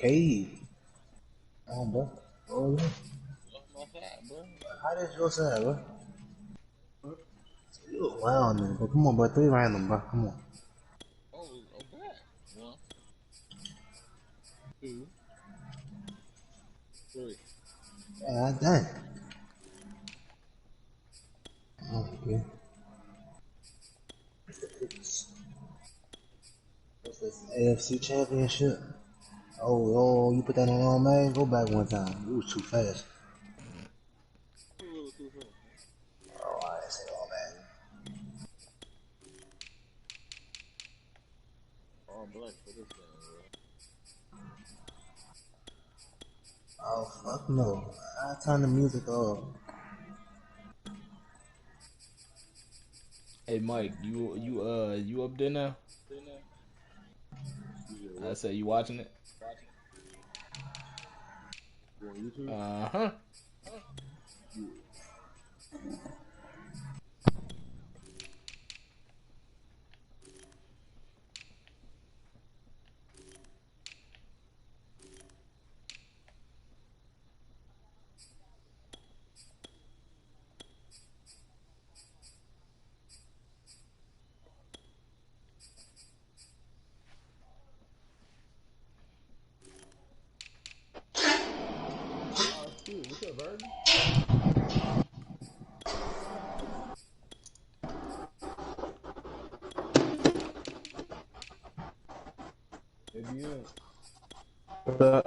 cave. Bro. Oh, yeah. My side, bro. How did your side, bro? You a wild nigga, bro. Come on, bro. 3 random, bro. Come on. Oh, black. 1, 2, 3. God damn. Oh, okay. What's this? AFC Championship? Oh, you put that on, man. Go back one time. You was too fast. Oh, I didn't say all that. All black for this game, bro. Oh, fuck no. I turn the music off. Hey Mike, you up there now? I said you watching it? You on YouTube? Uh-huh. Oh, shoot. What's up, Bird? ABM. What's up?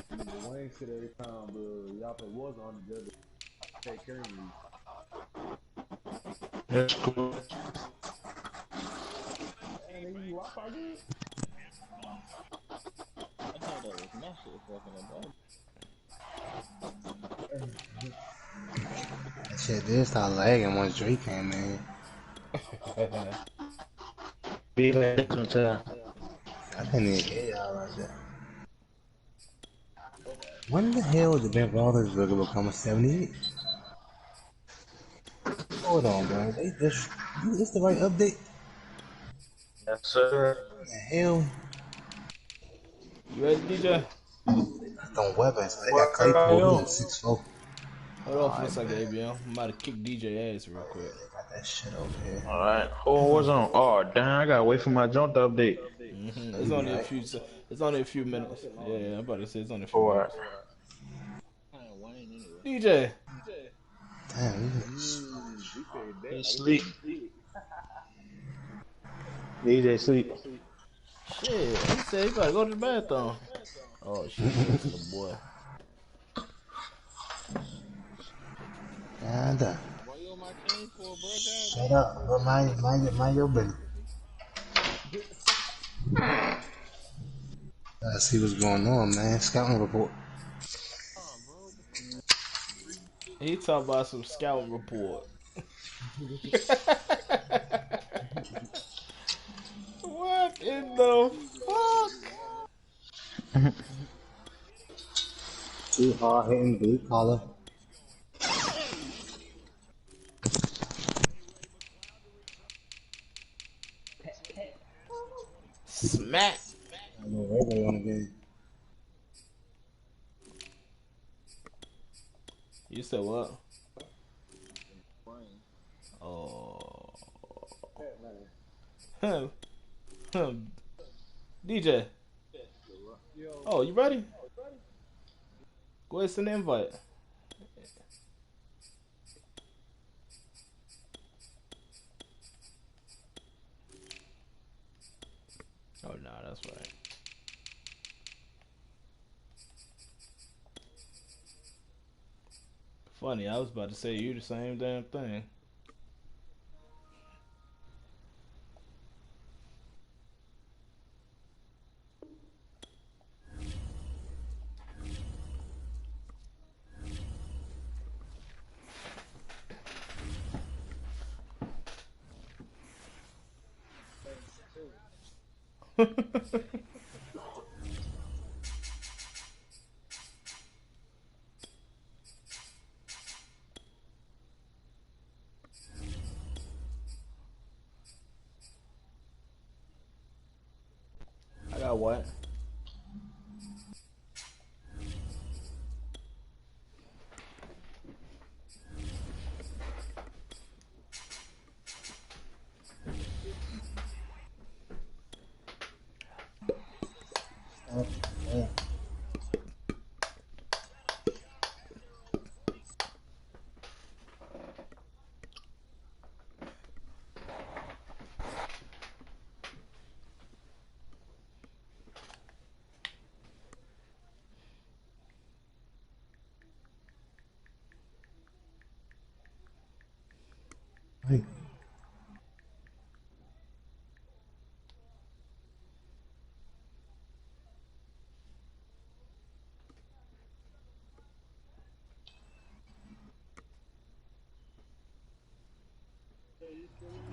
The Wayne shit every time, but y'all play Warzone together. Take care of me. That's cool. Hey, nigga, you Wi-Fi good? I thought that was my shit fucking up. That shit did start lagging once Drake came in. Be like that sometime. I couldn't even hear y'all like that. When the hell did Ben Roethlisberger become a 78? Hold on, bro. They just... This the right update? Yes, sir. What the hell? You ready, DJ? That's on weapons. They got Where are Claypool. He you? like 6'4". Hold on for a Alright, second, man. ABM. I'm about to kick DJ ass real quick. They got that shit over here. Alright. Who was on? Oh, damn. I gotta wait for my jump to update. It's You be only a alright. few. It's only a few minutes. Yeah, I'm about to say it's only a few Alright. minutes. Kind of Wayne anyway. DJ, Damn, We said that. He Like, sleep. DJ sleep. shit. He said he about to go to the bathroom. Oh shit, he missing the boy. God damn. why you on my team for, bro? Shut God up. Go mind your business. Let's see what's going on, man. Scouting report. damn, bro. He talking about some scout report. What in the fuck? Too hard hitting blue collar. Smack. I know everybody on the game. You said what? Wayne. Oh. Pat, man. Hum. Hum. DJ. Yo. Oh, you ready? Go ahead and send the invite. Oh, nah, that's right. Funny, I was about to say you the same damn thing. got what? Hey.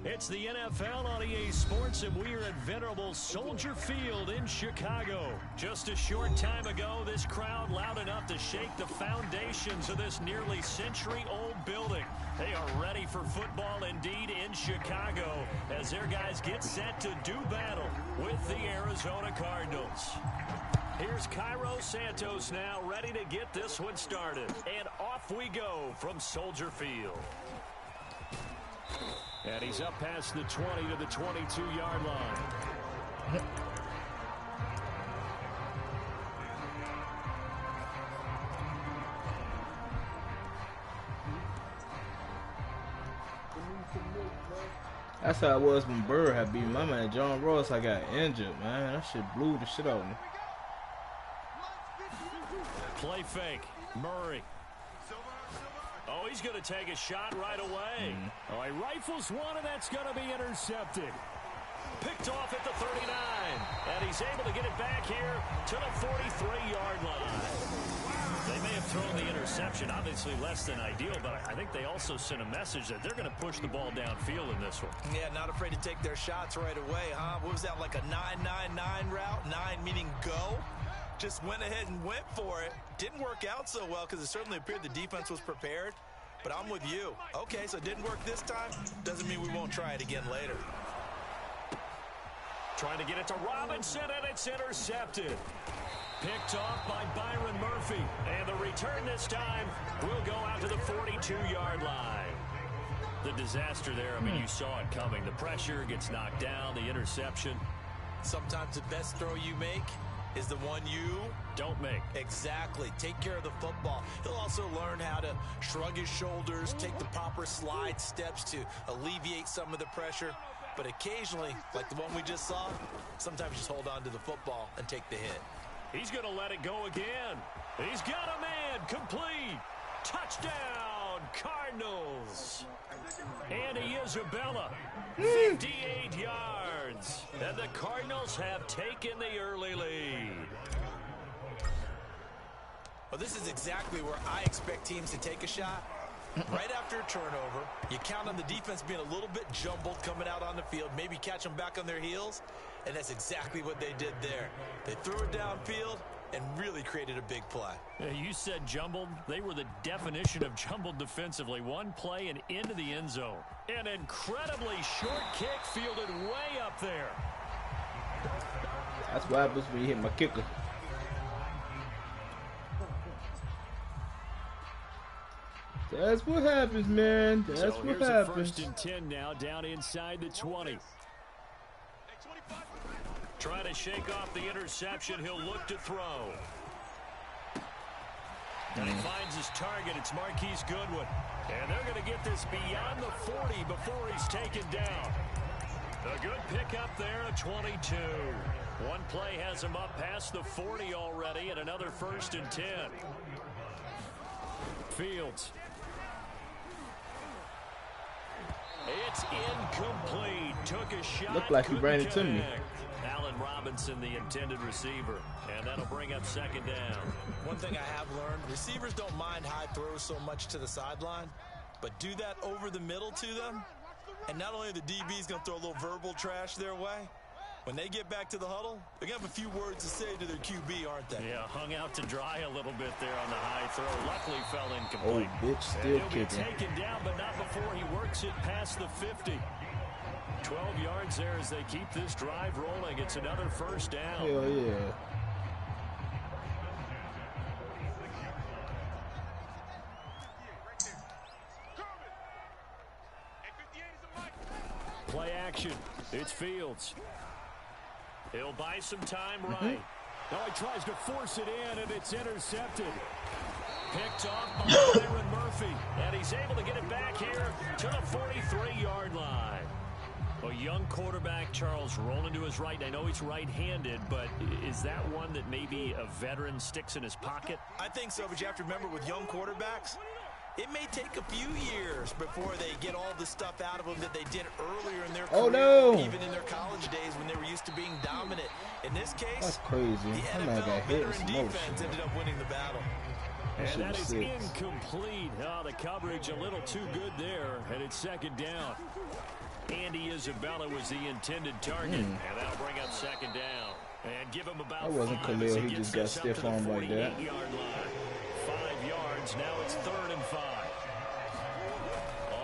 It's the NFL on EA Sports, and we are at venerable Soldier Field in Chicago. Just a short time ago, this crowd loud enough to shake the foundations of this nearly century-old building. They are ready for football indeed in Chicago as their guys get set to do battle with the Arizona Cardinals. Here's Cairo Santos now ready to get this one started. And off we go from Soldier Field. And he's up past the 20 to the 22-yard line. That's how it was when Burr had beat my man John Ross. I got injured, man. That shit blew the shit out of me. Play fake. Murray. Oh, he's going to take a shot right away. Oh, he rifles one, and that's going to be intercepted. Picked off at the 39. And he's able to get it back here to the 43-yard line. They may have thrown the interception, obviously less than ideal, but I think they also sent a message that they're going to push the ball downfield in this one. Yeah, not afraid to take their shots right away, huh? What was that, like a 9-9-9 route? 9 meaning go? Just went ahead and went for it. Didn't work out so well because it certainly appeared the defense was prepared. But I'm with you. Okay, so it didn't work this time. Doesn't mean we won't try it again later. Trying to get it to Robinson, and it's intercepted. Picked off by Byron Murphy. And the return this time will go out to the 42-yard line. The disaster there, I mean, you saw it coming. The pressure gets knocked down, the interception. Sometimes the best throw you make is the one you don't make. Exactly. Take care of the football. He'll also learn how to shrug his shoulders, take the proper slide steps to alleviate some of the pressure. But occasionally, like the one we just saw, sometimes just hold on to the football and take the hit. He's going to let it go again. He's got a man. Complete. Touchdown, Cardinals. Andy Isabella, 58 yards. And the Cardinals have taken the early lead. Well, this is exactly where I expect teams to take a shot. Right after a turnover, you count on the defense being a little bit jumbled coming out on the field, maybe catch them back on their heels, and that's exactly what they did there. They threw it downfield and really created a big play. You said jumbled. They were the definition of jumbled defensively. One play and into the end zone. An incredibly short kick fielded way up there. That's what happens when you hit my kicker. That's what happens, man. That's so what here's happens. A 1st and 10 now, down inside the 20. Trying to shake off the interception. He'll look to throw. And he finds his target. It's Marquise Goodwin. And they're going to get this beyond the 40 before he's taken down. A good pickup there, a 22. One play has him up past the 40 already, and another 1st and 10. Fields. It's incomplete. Took a shot. Looked like he ran it to me. Allen Robinson, the intended receiver. And that'll bring up 2nd down. One thing I have learned, receivers don't mind high throws so much to the sideline, but do that over the middle to them, and not only are the DBs going to throw a little verbal trash their way, when they get back to the huddle, they're going to have a few words to say to their QB, aren't they? Yeah, hung out to dry a little bit there on the high throw. Luckily fell incomplete. Oh, bitch, still and he'll kicking. be taken down, but not before he works it past the 50. 12 yards there as they keep this drive rolling. It's another first down. Hell yeah. Play action. It's Fields. He'll buy some time right. Now he tries to force it in, and it's intercepted. Picked off by Byron Murphy. And he's able to get it back here to the 43-yard line. A young quarterback, Charles, rolling to his right. I know he's right-handed, but is that one that maybe a veteran sticks in his pocket? I think so, but you have to remember with young quarterbacks, it may take a few years before they get all the stuff out of them that they did earlier in their career, even in their college days when they were used to being dominant. In this case, that's crazy. The NFL veteran defense ended up winning the battle. And that is incomplete. Oh, the coverage a little too good there, and it's second down. Andy Isabella was the intended target, and that'll bring up second down. And give him about that wasn't Khalil. He just got stiff armed like that. 5 yards. Now it's 3rd and 5.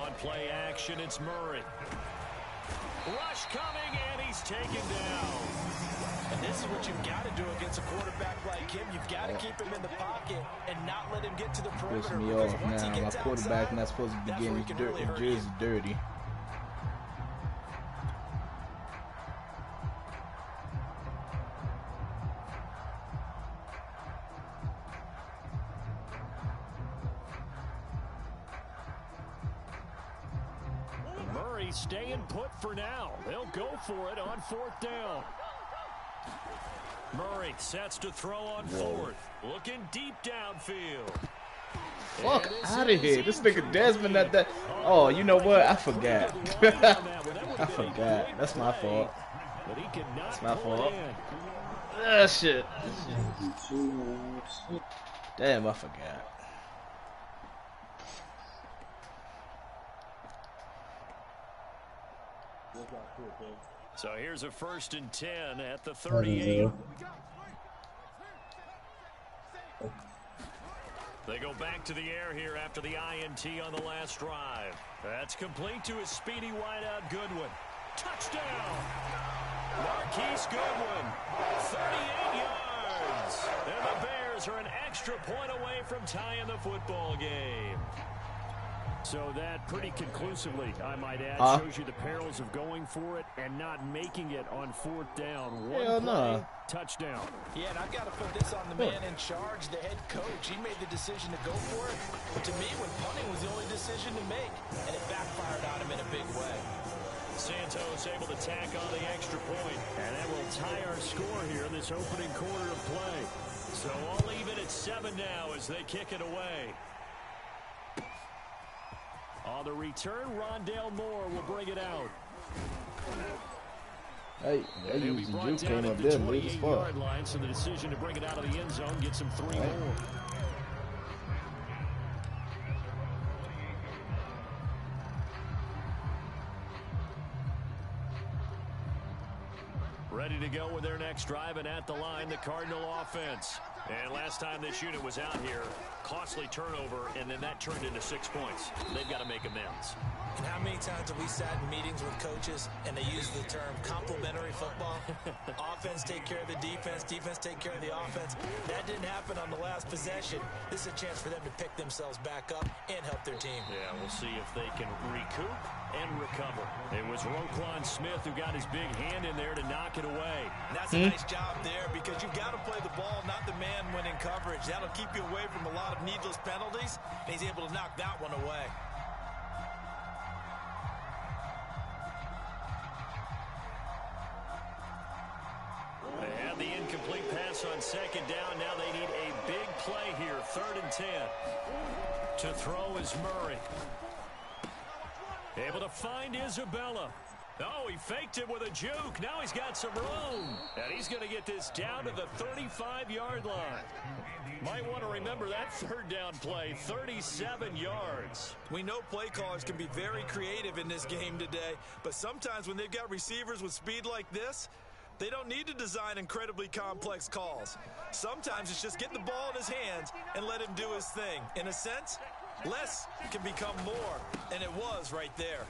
On play action, it's Murray. Rush coming, and he's taken down. And this is what you've got to do against a quarterback like him. You've got to keep him in the pocket and not let him get to the perimeter. Piss me off now. My quarterback not supposed to be getting his jersey dirty. Murray staying put for now. They'll go for it on 4th down. Murray sets to throw on 4th. Looking deep downfield. Fuck out of here. This nigga Desmond at that. Oh, you know what? I forgot. I forgot. That's my fault. That's my fault. Ah, shit. Damn, I forgot. So here's a 1st and 10 at the 38. They go back to the air here after the INT on the last drive. That's complete to his speedy wideout Goodwin. Touchdown! Marquise Goodwin, 38 yards. And the Bears are an extra point away from tying the football game. So that pretty conclusively, I might add, shows you the perils of going for it and not making it on 4th down. One play, touchdown. Yeah, and I've got to put this on the man in charge, the head coach. He made the decision to go for it. But to me, when punting was the only decision to make, and it backfired on him in a big way. Santos able to tack on the extra point, and that will tie our score here in this opening quarter of play. So all even at 7 now as they kick it away. On the return, Rondale Moore will bring it out. Hey, they used the juke came up there, late as fuck. Line, so the decision to bring it out of the end zone gets him 3 more. Ready to go with their next drive, and at the line, the Cardinal offense. And last time this unit was out here, costly turnover, and then that turned into 6 points. They've got to make amends. And how many times have we sat in meetings with coaches and they use the term complementary football? Offense take care of the defense, defense take care of the offense. That didn't happen on the last possession. This is a chance for them to pick themselves back up and help their team. Yeah, we'll see if they can recoup and recover. It was Roquan Smith who got his big hand in there to knock it away. And that's a nice job there because you've got to play the ball, not the man when in coverage. That'll keep you away from a lot of needless penalties, and he's able to knock that one away. They had the incomplete pass on 2nd down. Now they need a big play here, 3rd and 10. To throw is Murray. Able to find Isabella. Oh, he faked it with a juke. Now he's got some room. And he's going to get this down to the 35-yard line. Might want to remember that 3rd down play, 37 yards. We know play callers can be very creative in this game today, but sometimes when they've got receivers with speed like this, they don't need to design incredibly complex calls. Sometimes it's just get the ball in his hands and let him do his thing. In a sense, less can become more, and it was right there.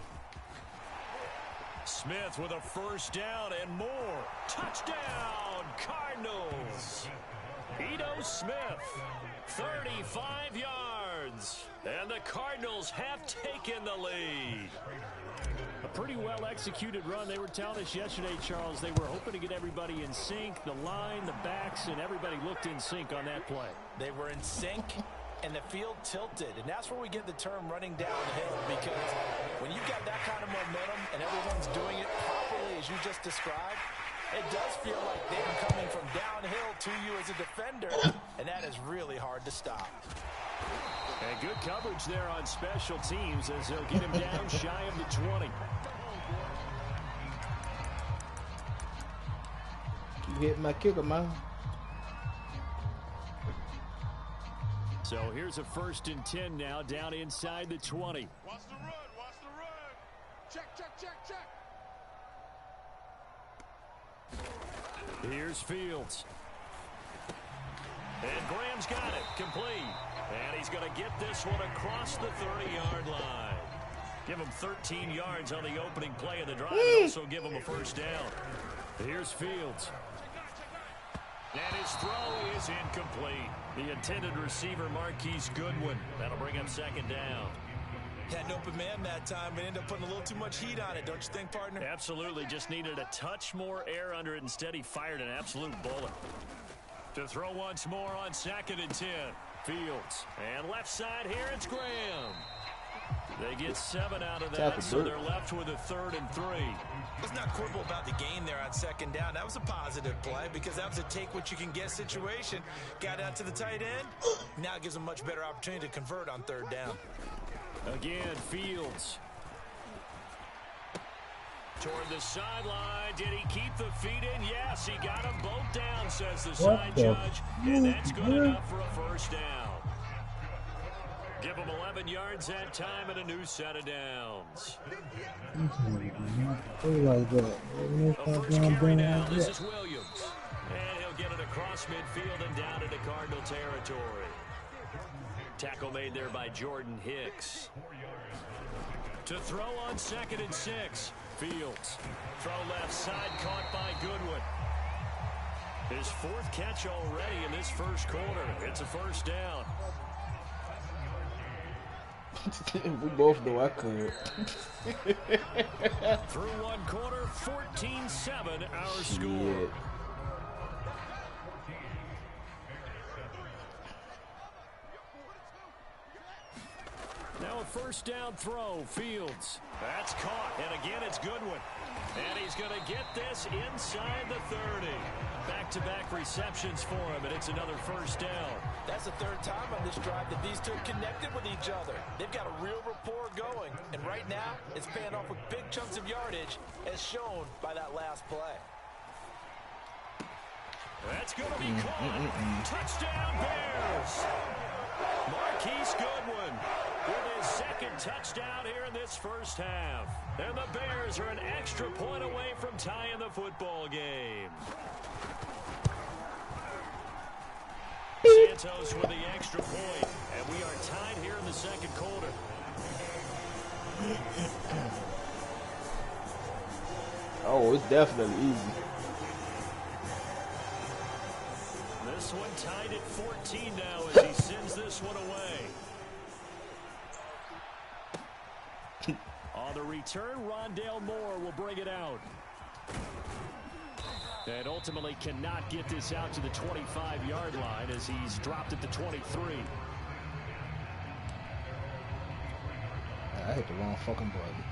Smith with a first down and more. Touchdown, Cardinals. Ito Smith, 35 yards. And the Cardinals have taken the lead. A pretty well-executed run. They were telling us yesterday, Charles, they were hoping to get everybody in sync, the line, the backs, and everybody looked in sync on that play. They were in sync, and the field tilted. And that's where we get the term running downhill, because when you've got that kind of momentum and everyone's doing it properly as you just described, it does feel like they're coming from downhill to you as a defender, and that is really hard to stop. And good coverage there on special teams as they'll get him down shy of the 20. Keep hitting my kicker, man. So here's a 1st and 10 now, down inside the 20. Watch the run, watch the run. Check, check, check, check. Here's Fields. And Graham's got it, complete. And he's going to get this one across the 30-yard line. Give him 13 yards on the opening play of the drive and also give him a first down. Here's Fields. And his throw is incomplete. The intended receiver, Marquise Goodwin. That'll bring him 2nd down. Had an open man that time, but ended up putting a little too much heat on it, don't you think, partner? Absolutely, just needed a touch more air under it. Instead, he fired an absolute bullet. To throw once more on 2nd and 10. Fields. And left side here, it's Graham. They get 7 out of that, so they're left with a 3rd and 3. Let's not quibble about the gain there on 2nd down. That was a positive play because that was a take-what-you-can-get situation. Got out to the tight end. Now it gives them a much better opportunity to convert on 3rd down. Again, Fields. Toward the sideline. Did he keep the feet in? Yes, he got them both down, says the side judge. And that's good enough for a first down. Give him 11 yards that time and a new set of downs. A first carry now. This is Williams. And he'll get it across midfield and down into Cardinal territory. Tackle made there by Jordan Hicks. To throw on 2nd and 6. Fields. Throw left side, caught by Goodwin. His 4th catch already in this first quarter. It's a first down. We both know I could. Through one quarter, 14-7 our score. Now a first down throw, Fields. That's caught, and again it's Goodwin. And he's going to get this inside the 30. Back-to-back receptions for him, and it's another first down. That's the 3rd time on this drive that these two have connected with each other. They've got a real rapport going, and right now it's paying off with big chunks of yardage, as shown by that last play. That's going to be caught. Touchdown, Bears! Marquise Goodwin with his 2nd touchdown here in this first half. And the Bears are an extra point away from tying the football game. Santos with the extra point, and we are tied here in the 2nd quarter. Oh, it's definitely easy. This one tied at 14 now as he sends this one away. On the return, Rondale Moore will bring it out. And ultimately cannot get this out to the 25-yard line as he's dropped at the 23. I hit the wrong fucking button.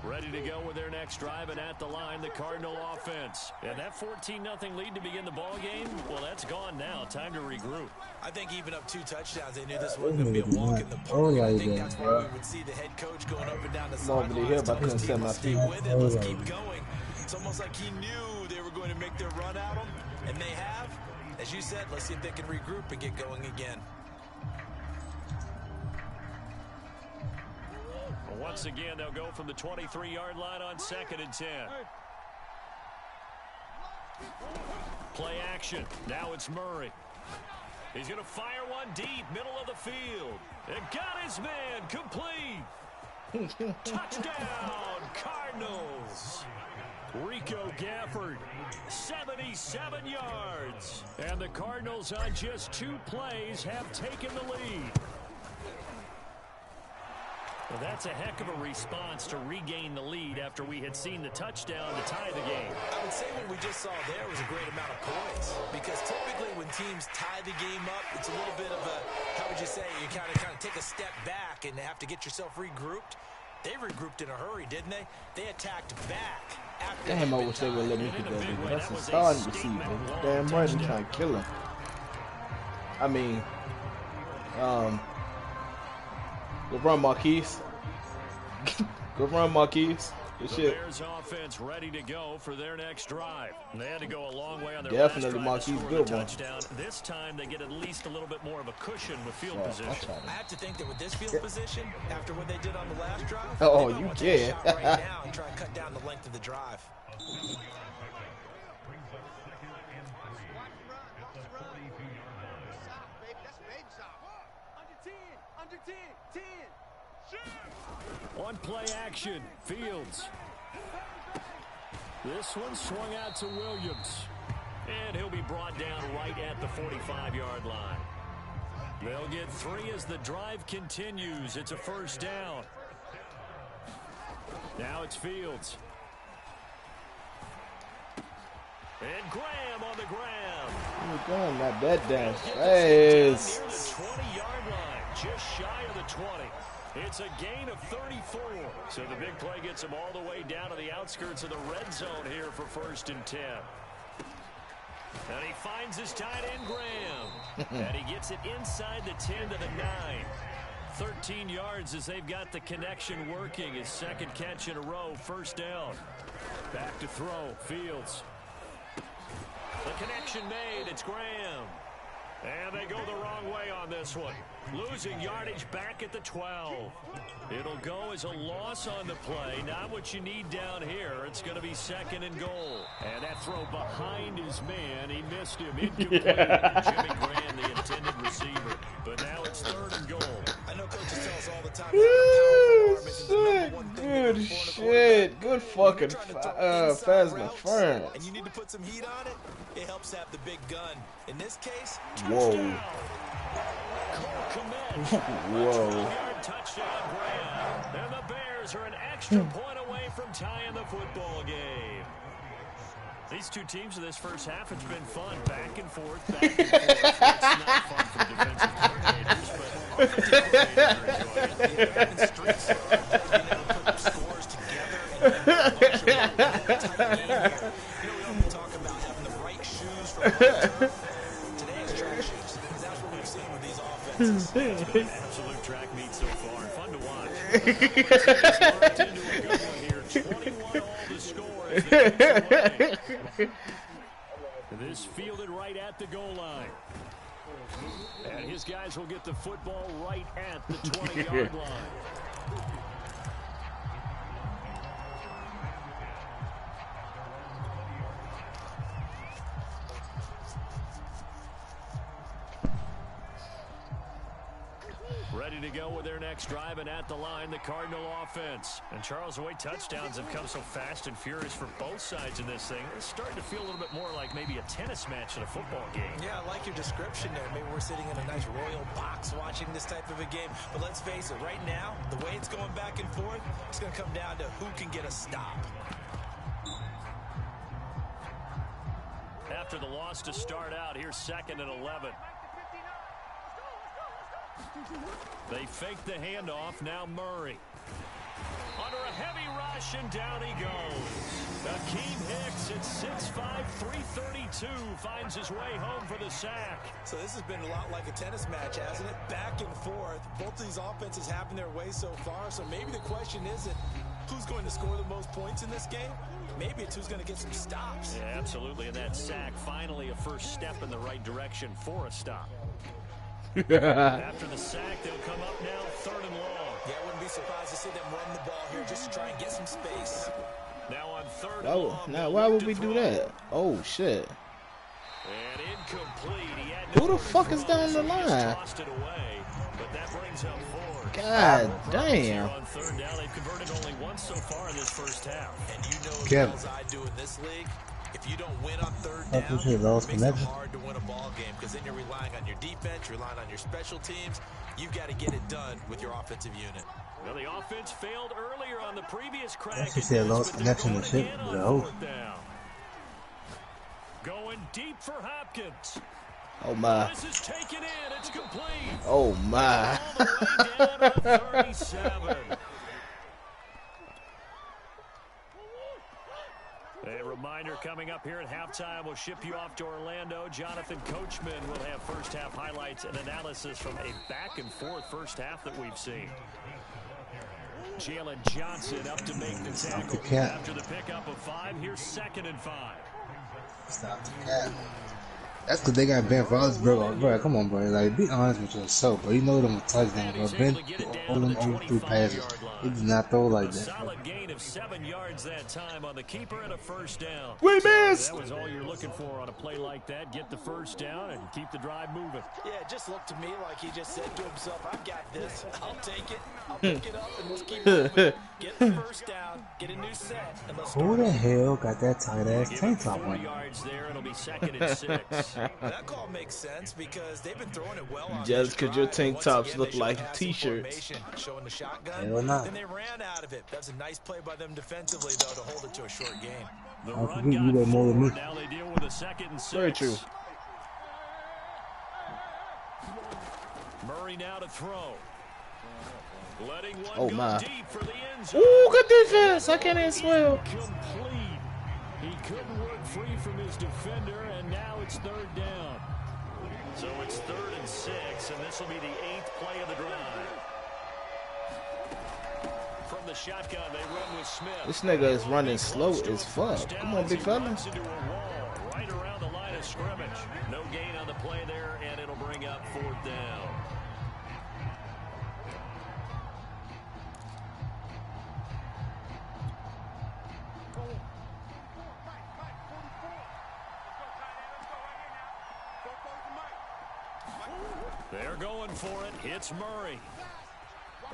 Ready to go with their next drive, and at the line, the Cardinal offense. And that 14-0 lead to begin the ball game, well, that's gone now. Time to regroup. I think even up 2 touchdowns, they knew this wasn't going to be a walk in the park. I think that's why we would see the head coach going up and down the sidelines. Telling his team, let's stay with it, let's keep going. It's almost like he knew they were going to make their run at him, and they have. As you said, let's see if they can regroup and get going again. Once again, they'll go from the 23-yard line on 2nd and 10. Play action. Now it's Murray. He's going to fire one deep, middle of the field. And got his man complete. Touchdown, Cardinals. Rico Gafford, 77 yards. And the Cardinals on just 2 plays have taken the lead. Well, that's a heck of a response to regain the lead after we had seen the touchdown to tie the game. I would say what we just saw there was a great amount of points, because typically when teams tie the game up, it's a little bit of a, how would you say, you kind of take a step back and have to get yourself regrouped. They regrouped in a hurry, didn't they? They attacked back. Damn, I wish they would let me get that nigga. That's a starting receiver. Damn right, I'm trying to kill him. I mean, go run, Marquise. Go run, Marquise. Good the shit. Bears offense ready to go for their next drive. They had to go a long way on their Definitely last drive Marquise, to score good the one. touchdown. This time they get at least a little bit more of a cushion with field position. I have to think that with this field position, after what they did on the last drive, Oh, they might you want to take a can. shot right now and try and cut down the length of the drive. One play action, Fields. This one swung out to Williams. And he'll be brought down right at the 45-yard line. They'll get 3 as the drive continues. It's a first down. Now it's Fields. And Graham on the ground. You're going not that damn fast. Near the 20-yard line, just shy of the 20. It's a gain of 34. So the big play gets him all the way down to the outskirts of the red zone here for 1st and 10. And he finds his tight end, Graham. And he gets it inside the 10 to the 9. 13 yards as they've got the connection working. His second catch in a row, first down. Back to throw, Fields. The connection made, it's Graham. And they go the wrong way on this one. Losing yardage back at the 12. It'll go as a loss on the play. Not what you need down here. It's going to be 2nd and goal. And that throw behind his man. He missed him. Incomplete. Jimmy Graham, the intended receiver. But now it's 3rd and goal. I know coaches tell us all the time. Good shit. Good fucking fast McFerrin. And you need to put some heat on it. It helps have the big gun. In this case, Whoa. Whoa. Touchdown, Graham. And the Bears are an extra point away from tying the football game. These two teams in this first half, it's been fun. Back and forth, back and forth. It's not fun for the defensive coordinators, but offensive coordinators enjoy it. The streets are being able to put scores together and tight game here. You know, we often talk about having the right shoes for the Today is track shoes, because that's what we've seen with these offenses. It's been an absolute track meet so far. Fun to watch. It's into a good one here. 21 all the score. This fielded right at the goal line. And his guys will get the football right at the 20-yard line. Ready to go with their next drive, and at the line, the Cardinal offense. And Charles, the way touchdowns have come so fast and furious for both sides in this thing, it's starting to feel a little bit more like maybe a tennis match in a football game. Yeah, I like your description there. Maybe we're sitting in a nice royal box watching this type of a game. But let's face it, right now, the way it's going back and forth, it's going to come down to who can get a stop. After the loss to start out, here's 2nd and 11. They fake the handoff. Now Murray. Under a heavy rush, and down he goes. Akeem Hicks at 6'5", 332 finds his way home for the sack. So this has been a lot like a tennis match, hasn't it? Back and forth. Both of these offenses having their way so far. So maybe the question isn't who's going to score the most points in this game. Maybe it's who's going to get some stops. Yeah, absolutely. And that sack, finally a first step in the right direction for a stop. After the sack, they'll come up now 3rd and long. Yeah, I wouldn't be surprised to see them run the ball here just to try and get some space. Now on 3rd and long. Now, why would we do that? Oh, shit. And incomplete. He had Who the fuck is down the line? Tossed it away, but that brings up fourth. God damn. On third down, they've converted only once so far in this first half. And you know as Kevin. well as I do in this league, if you don't win on third That's down, what you it lost makes it connection. hard to win a ball game because then you're relying on your defense, you're relying on your special teams. You've got to get it done with your offensive unit. Well, the offense failed earlier on the previous crack. That's just said lost connection and shit. No. Going deep for Hopkins. Oh my. This is taken in. It's complete. Oh my. All the way down to 37. A reminder coming up here at halftime. We'll ship you off to Orlando. Jonathan Coachman will have first half highlights and analysis from a back and forth first half that we've seen. Jalen Johnson up to make the tackle. After the pickup of 5, here's 2nd and 5. Stop the cat. That's because they got Ben Roethlisberger. Bro, come on, bro. Like, be honest with yourself, bro. You know them touchdowns, bro. Ben holding over 3 passes. He does not throw like that. Solid gain of 7 yards that time on the keeper and a first down. We missed. That was all you're looking for on a play like that. Get the first down and keep the drive moving. Yeah, it just looked to me like he just said to himself, I've got this. I'll take it. I'll pick it up and let's keep moving. Get the first down, get a new set, and let's Who the hell got that tight ass Give tank it top 4 on? yards there. It'll be 2nd and 6. That call makes sense because they've been throwing it well on Just because your tank Once tops again, look they showed like passing t-shirts. formation, showing the shotgun. Hell no. Then they ran out of it. That was a nice play by them defensively, though, to hold it to a short game. The I run forget you got got more than me. 4. Now they deal with a 2nd and 6. Very true. Murray now to throw. Letting one Oh go my. deep for the end zone. Ooh, good defense. I can't even swim. Complete. He couldn't work free from his defender, and now it's 3rd down. So it's 3rd and 6, and this will be the 8th play of the drive. From the shotgun, they run with Smith. This nigga is running slow as fuck. Come on, big fella. Runs into a wall right around the line of scrimmage. No gain on the play there, and it'll bring up 4th down. They're going for it. It's Murray.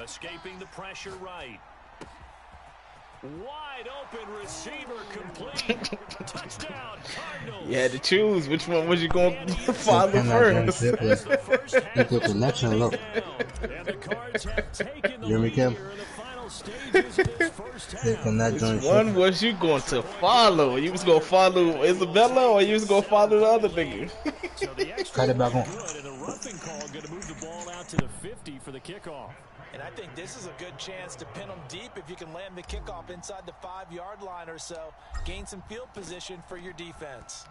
Escaping the pressure right. Wide open receiver complete. Touchdown Cardinals. You had to choose which one was you going to follow first. Equal connection low. And the Cards have taken the You hear me, lead Kim? here in the final stages of this first half. Can that joint Which one was you going to follow? You was going to follow Isabella or you was going to follow the other nigga? So the extra Cut it back on. good, and a roughing call going to move the ball out to the 50 for the kickoff. And I think this is a good chance to pin them deep if you can land the kickoff inside the 5-yard line or so. Gain some field position for your defense.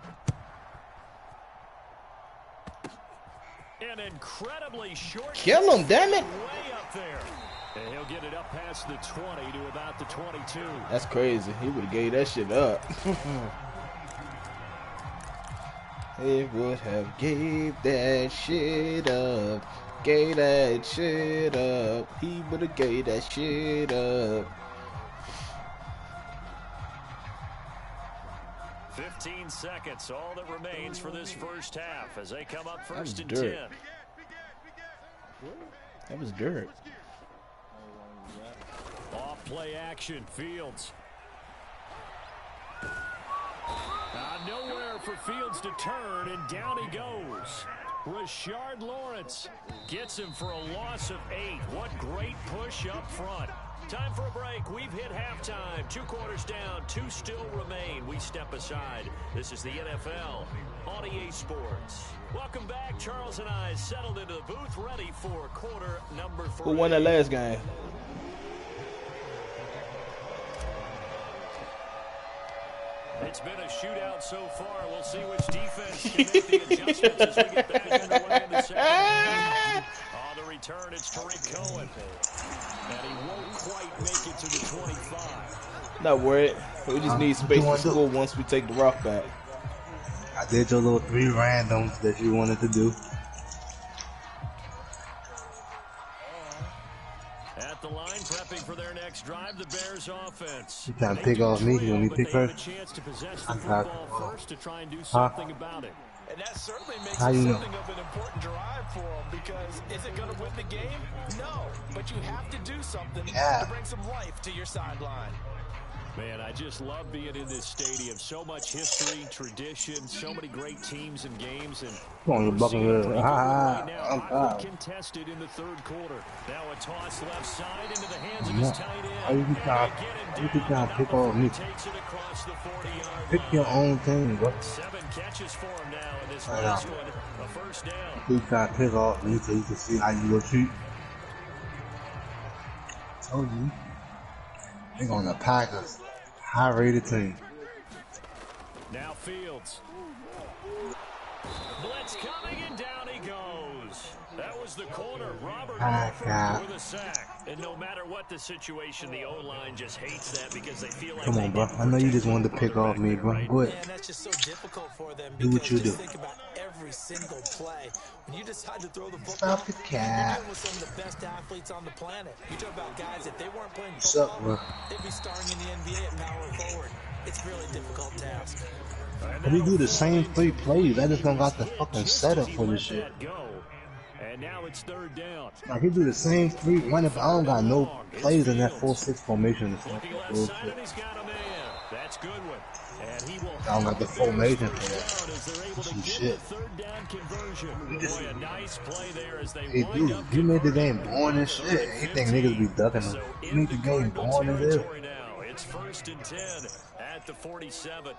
An incredibly short. Kill him, damn it. Way up there. And he'll get it up past the 20 to about the 22. That's crazy. He would have gave that shit up. He would have gave that shit up. Gave that shit up. He would have gave that shit up. 15 seconds, all that remains for this first half as they come up first and dirt. 10. That was dirt. Off play action, Fields. Nowhere for Fields to turn, and down he goes. Rashard Lawrence gets him for a loss of 8. What great push up front. Time for a break. We've hit halftime. 2 quarters down. 2 still remain. We step aside. This is the NFL on EA Sports. Welcome back. Charles and I settled into the booth, ready for quarter number 3. Who won that last game? It's been a shootout so far. We'll see which defense can make the adjustments as we get back underway in the second half. On the return, it's Tariq Cohen. And he won't quite make it to the 25. Not worried. We just need space to score once we take the rock back. I did your little 3 randoms that you wanted to do. At the line, prepping for their next drive, the Bears offense. You trying to pick off me? You want me to pick her? A chance to possess the I'm tired. football first to try and do something about it. And that certainly makes How it you know? something of an important drive for them, because is it going to win the game? No, but you have to do something to bring some life to your sideline. Man, I just love being in this stadium. So much history, tradition, so many great teams and games, and Come on, you we're bucking seeing a it. pretty good one right now. I'm Hotly tired. contested in the third quarter. Now a toss left side into the hands of I'm his not. tight Why end. you keep trying? Why you keep trying to pick off me? Takes it across the 40-yard Pick your line. own team, bro. 7 catches for him now in this I last know. one. A first down. You keep trying to pick off me so you can see how you go treat. Told you. They're on the Packers. High-rated team. Now Fields. Blitz coming, and down he goes. That was the corner, Robert Alford, with a sack. And no matter what the situation, the O-line just hates that because they feel like Come on, bro. I know you just wanted to pick off me, bro. Go ahead. Man, that's just so difficult for them, Do what because you just do. think about every single play. When you decide to throw the football, Stop the you're cat. dealing with some of the best athletes on the planet. You talk about guys, if they weren't playing What's up, football, bro? they'd be starring in the NBA at power forward. It's a really difficult task. But we do the same 3 plays. I just don't got the fucking setup for this shit. And now it's third down. Like, he do the same 3 running, but I don't got no plays in that 4-6 formation. It's like that bullshit. That's good one. And he will I don't got the formation for that. Some shit. You just, hey, dude, you made the game boring as shit. You think niggas be ducking them. You made the game boring as hell. It's 1st and 10 at the 47.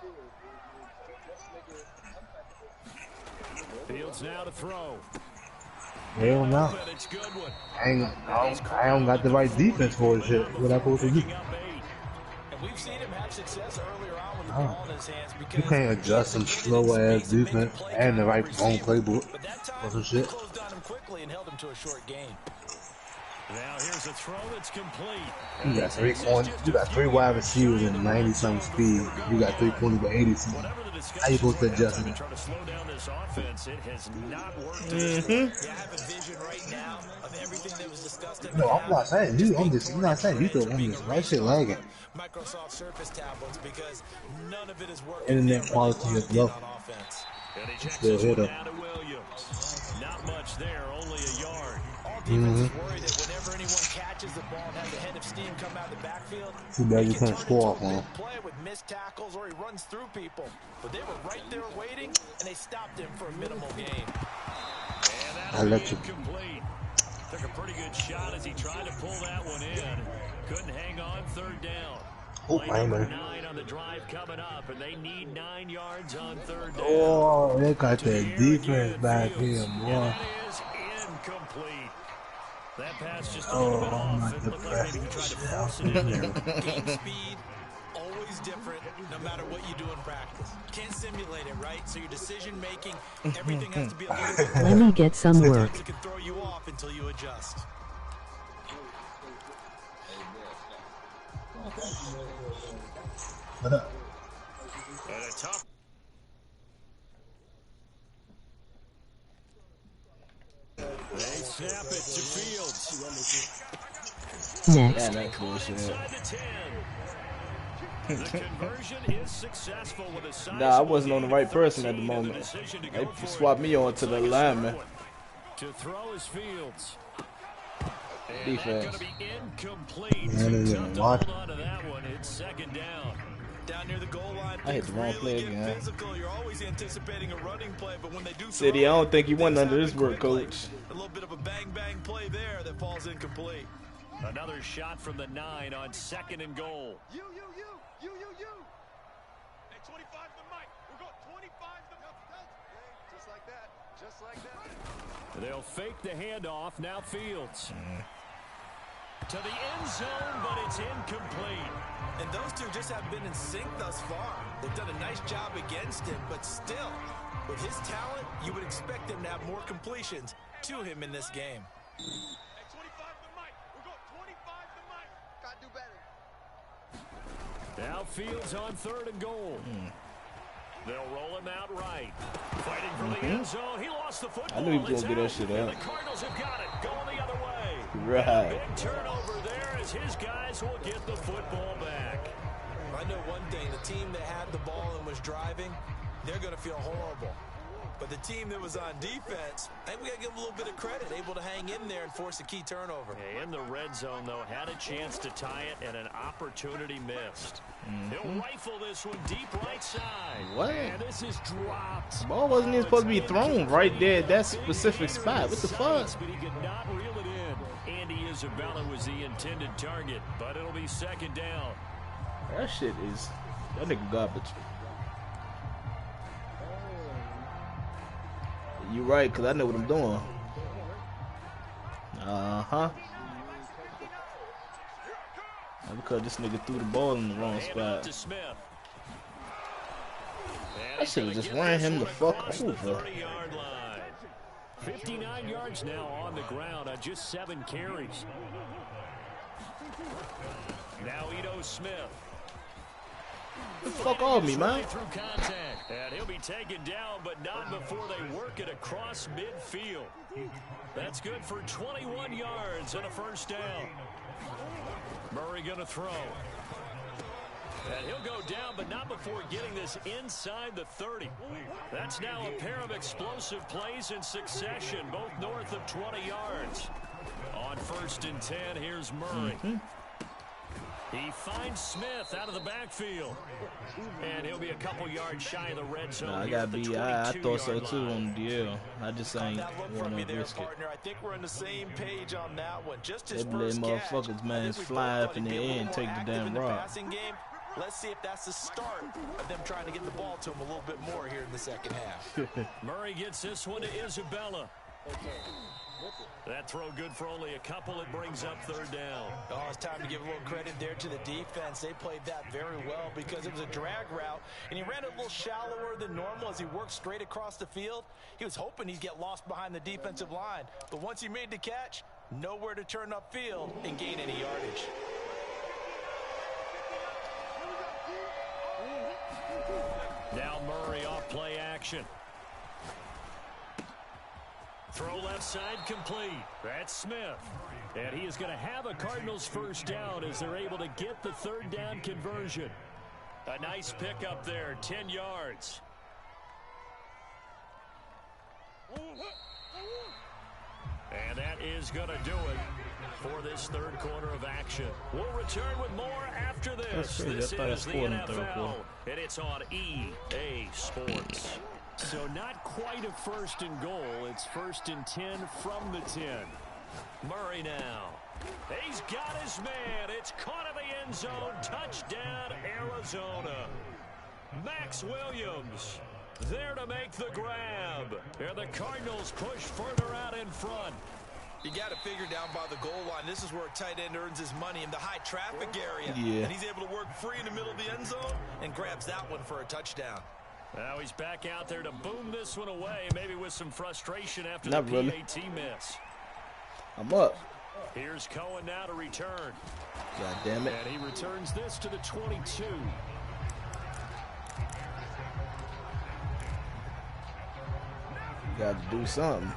Fields now to throw. Hell no. I don't got the right defense for this shit. What I supposed to do? And we've seen him have success earlier on with the ball in his hands, because You can't adjust some slow ass defense and the right wrong playbook for some shit. closed on him quickly and held him to a short gain. Now here's a throw that's complete. You got 3 corners. You got 3 wide receivers and 90-something speed. You got 3 corners with 80-something. How you supposed to adjust it? Try to slow down this offense. It has not worked. Yeah, I have a vision right now of everything that was discussed. No, I'm not saying you. I'm not saying you. I'm just right shit lagging. Microsoft Surface tablets, because none of it is working. Internet quality is low. And he checks Still this hit one him. down to Williams. Not much there, only a yard. All defenses worry that whenever anyone catches the ball and has a head of steam come out of the backfield, Too bad you it can can't turn score into off a on him. big play with missed tackles, or he runs through people. But they were right there waiting, and they stopped him for a minimal gain. I let you. Incomplete. Took a pretty good shot as he tried to pull that one in. Couldn't hang on, third down. Oh, Play I'm number in. 9 on the drive coming up, and they need 9 yards on third down. Oh, they got that defense back here, boy. That is incomplete. That pass just a Oh, little bit I'm off. not It looked like maybe he tried to force it in there. Game speed, always different, no matter what you do in practice. Can't simulate it, right? So your decision making, everything has to be a little bit. Let me get some work. Sometimes it can throw you off until you adjust. What up? And a tough. They snap it to Fields. Next. Yeah, that's bullshit. Inside the 10. The conversion is successful with a sizable Nah, I wasn't on the right gain of person at the 13 and moment. decision to They go for it. swapped me on to the lineman. To throw is Fields. And Defense. that's going to be incomplete. Man, they Tough didn't to watch. hold on to that one. It's second down. Down near the goal line, I hit the wrong things play really get again. physical. You're always anticipating a running play, but when they do City, throw I don't it, think he won things under this happen work, quickly. coach. A little bit of a bang play there that falls incomplete. Another shot from the 9 on 2nd and goal. You. Hey, 25 the mic. We've got 25 the mic. Just like that. Just like that. They'll fake the handoff. Now Fields. To the end zone, but it's incomplete. And those two just have been in sync thus far. They've done a nice job against him, but still, with his talent, you would expect him to have more completions to him in this game. Hey, 25 the mic. We've got 25 the mic. Gotta do better. Now Fields on 3rd and goal. They'll roll him out right. Fighting for the end zone. He lost the football. I knew he was It's gonna get that out. shit And out. the Cardinals have got it. Going the other way. Right. Big turnover there as his guys will get the football back. I know one thing, the team that had the ball and was driving, they're going to feel horrible. But the team that was on defense, I think we got to give them a little bit of credit, able to hang in there and force a key turnover. Yeah, in the red zone, though, had a chance to tie it and an opportunity missed. He'll rifle this one deep right side. What? And this is dropped. Ball wasn't even supposed to be thrown right there at that specific spot. What the fuck? But he could not reel it in. Andy Isabella was the intended target, but it'll be second down. That shit is, that nigga garbage. You right, cause I know what I'm doing. Because this nigga threw the ball in the wrong spot. I should have just ran him the fuck over. 59 yards now on the ground on just 7 carries. Now Ito Smith. Get the fuck off me, man. Through contact. And he'll be taken down, but not before they work it across midfield. That's good for 21 yards and a first down. Murray going to throw. And he'll go down, but not before getting this inside the 30. That's now a pair of explosive plays in succession, both north of 20 yards. On 1st and 10, here's Murray. He finds Smith out of the backfield. And he'll be a couple yards shy of the red zone. I gotta be, I thought so too on the DL. I just ain't want to risk it. I think we're on the same page on that one. Just his first motherfuckers, man, fly up in the air and take the damn rock. Let's see if that's the start of them trying to get the ball to him a little bit more here in the second half. Murray gets this one to Isabella. That throw good for only a couple. It brings up 3rd down. Oh, it's time to give a little credit there to the defense. They played that very well because it was a drag route, and he ran it a little shallower than normal as he worked straight across the field. He was hoping he'd get lost behind the defensive line, but once he made the catch, nowhere to turn upfield and gain any yardage. Now Murray off play action. Throw left side complete. That's Smith. And he is going to have a Cardinals first down as they're able to get the 3rd down conversion. A nice pickup there, 10 yards. And that is going to do it for this 3rd quarter of action. We'll return with more after this. This is the NFL, and it's on EA Sports. So not quite a 1st and goal. It's 1st and 10 from the 10. Murray now. He's got his man. It's caught in the end zone. Touchdown, Arizona. Max Williams there to make the grab. And the Cardinals push further out in front. You got to figure down by the goal line. This is where a tight end earns his money in the high traffic area. Yeah. And he's able to work free in the middle of the end zone and grabs that one for a touchdown. Now he's back out there to boom this one away, maybe with some frustration after Not the really. PAT miss. I'm up. Here's Cohen now to return. God damn it. And he returns this to the 22. Got to do something.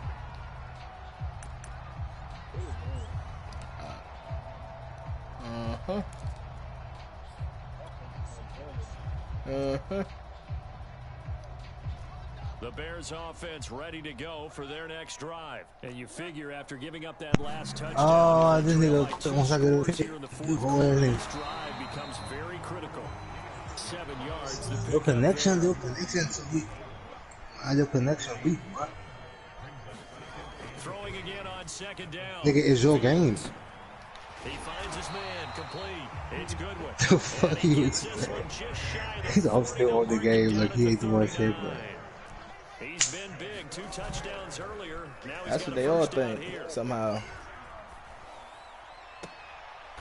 The Bears offense ready to go for their next drive. And you figure after giving up that last touchdown, Oh, this nigga, once I get it, here in the fourth quarter, this drive becomes very critical. 7 yards. Your connection weak. Your connection weak, bro. Throwing again on 2nd down. Nigga, it's your game. He finds his man complete. It's Goodwin. The fuck you expect? He's all still on the game like he ain't too much shit, bro. He's been big. 2 touchdowns earlier. Now he's That's got what a they all first down think, here. somehow.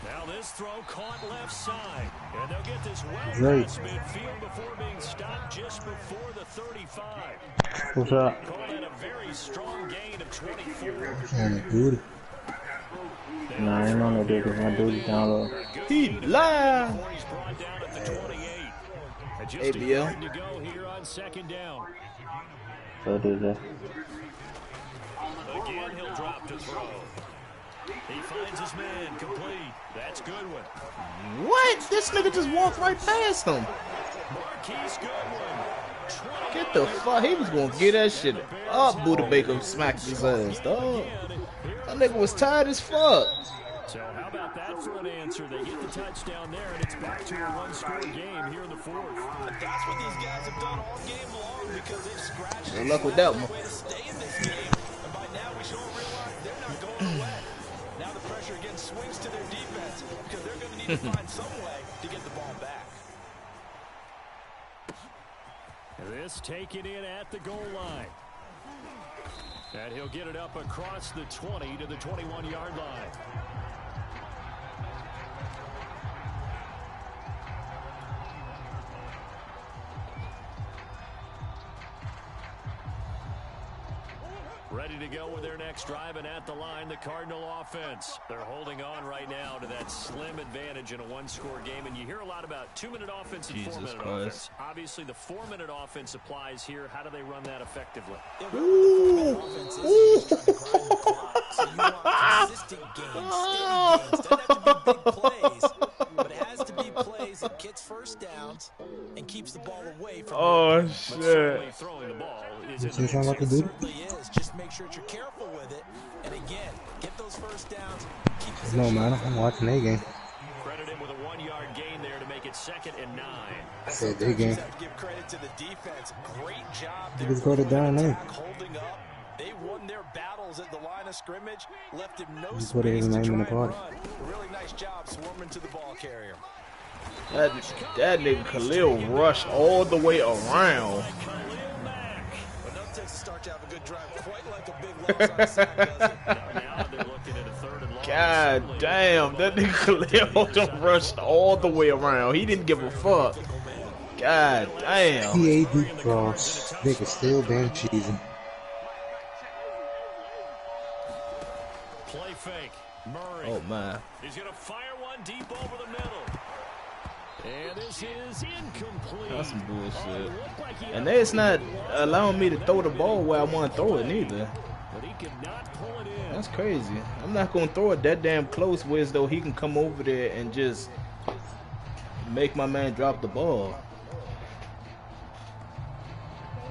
Now this throw caught left side. And they'll get this well Great. past midfield before being stopped just before the 35. What's up? Cole had a very strong gain of 24. Yeah, dude. Nah, I ain't on no dude, my dude is down low. He lied. He's brought down at the 28. And just a ABL. yard to go here on 2nd down. So dude, Again, he'll drop to throw. He finds his man complete. That's Goodwin. What? This nigga just walked right past him. Marquise Goodwin. Get the fuck. He was gonna get that shit up. Buddha Baker smacked his ass, dog. That nigga was tired as fuck. So how about that for an answer? They get the touchdown there, and it's back to a one-score game here in the fourth. That's what these guys have done all game long because they've scratched Good luck with that one. way to stay in this game. And by now we should all realize they're not going away. Now the pressure again swings to their defense because they're going to need to find some way to get the ball back. This taken in at the goal line. And he'll get it up across the 20 to the 21-yard line. Ready to go with their next drive, and at the line, the Cardinal offense. They're holding on right now to that slim advantage in a one-score game, and you hear a lot about 2-minute offense and 4-minute offense. Obviously, the 4-minute offense applies here. How do they run that effectively? The 4-minute offense is just trying to grind the clock, so you want consistent gains, steady gains. Doesn't have to be big plays, but it has to be plays that gets first downs and keeps the ball away from Oh, But shit. certainly throwing the ball is in the sound like a It dude? certainly is. Just make sure that you're careful with it. And again, get those first downs. Keep No, man, I'm watching that game. Credit him with a 1-yard gain there to make it 2nd and 9. I said that game. have to give credit to the defense. Great job You there. just go to down there. Holding up. They won their battles at the line of scrimmage. Left him no You put his space to name try in and the party. run. Really nice job swarming to the ball carrier. That nigga Khalil rushed all the way around. But no takes to start to have a good drive. Quite like a big loss on a sack, does it? Now they're looking at a 3rd and long. God damn, that nigga Khalil done rushed all the way around. He didn't give a fuck. God damn. He ate deep cross. Nigga still damn cheesing. Play fake. Murray. Oh man. He's going to fire one deep over the middle. And this is incomplete. That's some bullshit. Oh, it looked like he And had it's not allowing me to throw the ball where I want to throw it neither. but he could not pull it in. That's crazy. I'm not gonna throw it that damn close where as though he can come over there and just make my man drop the ball.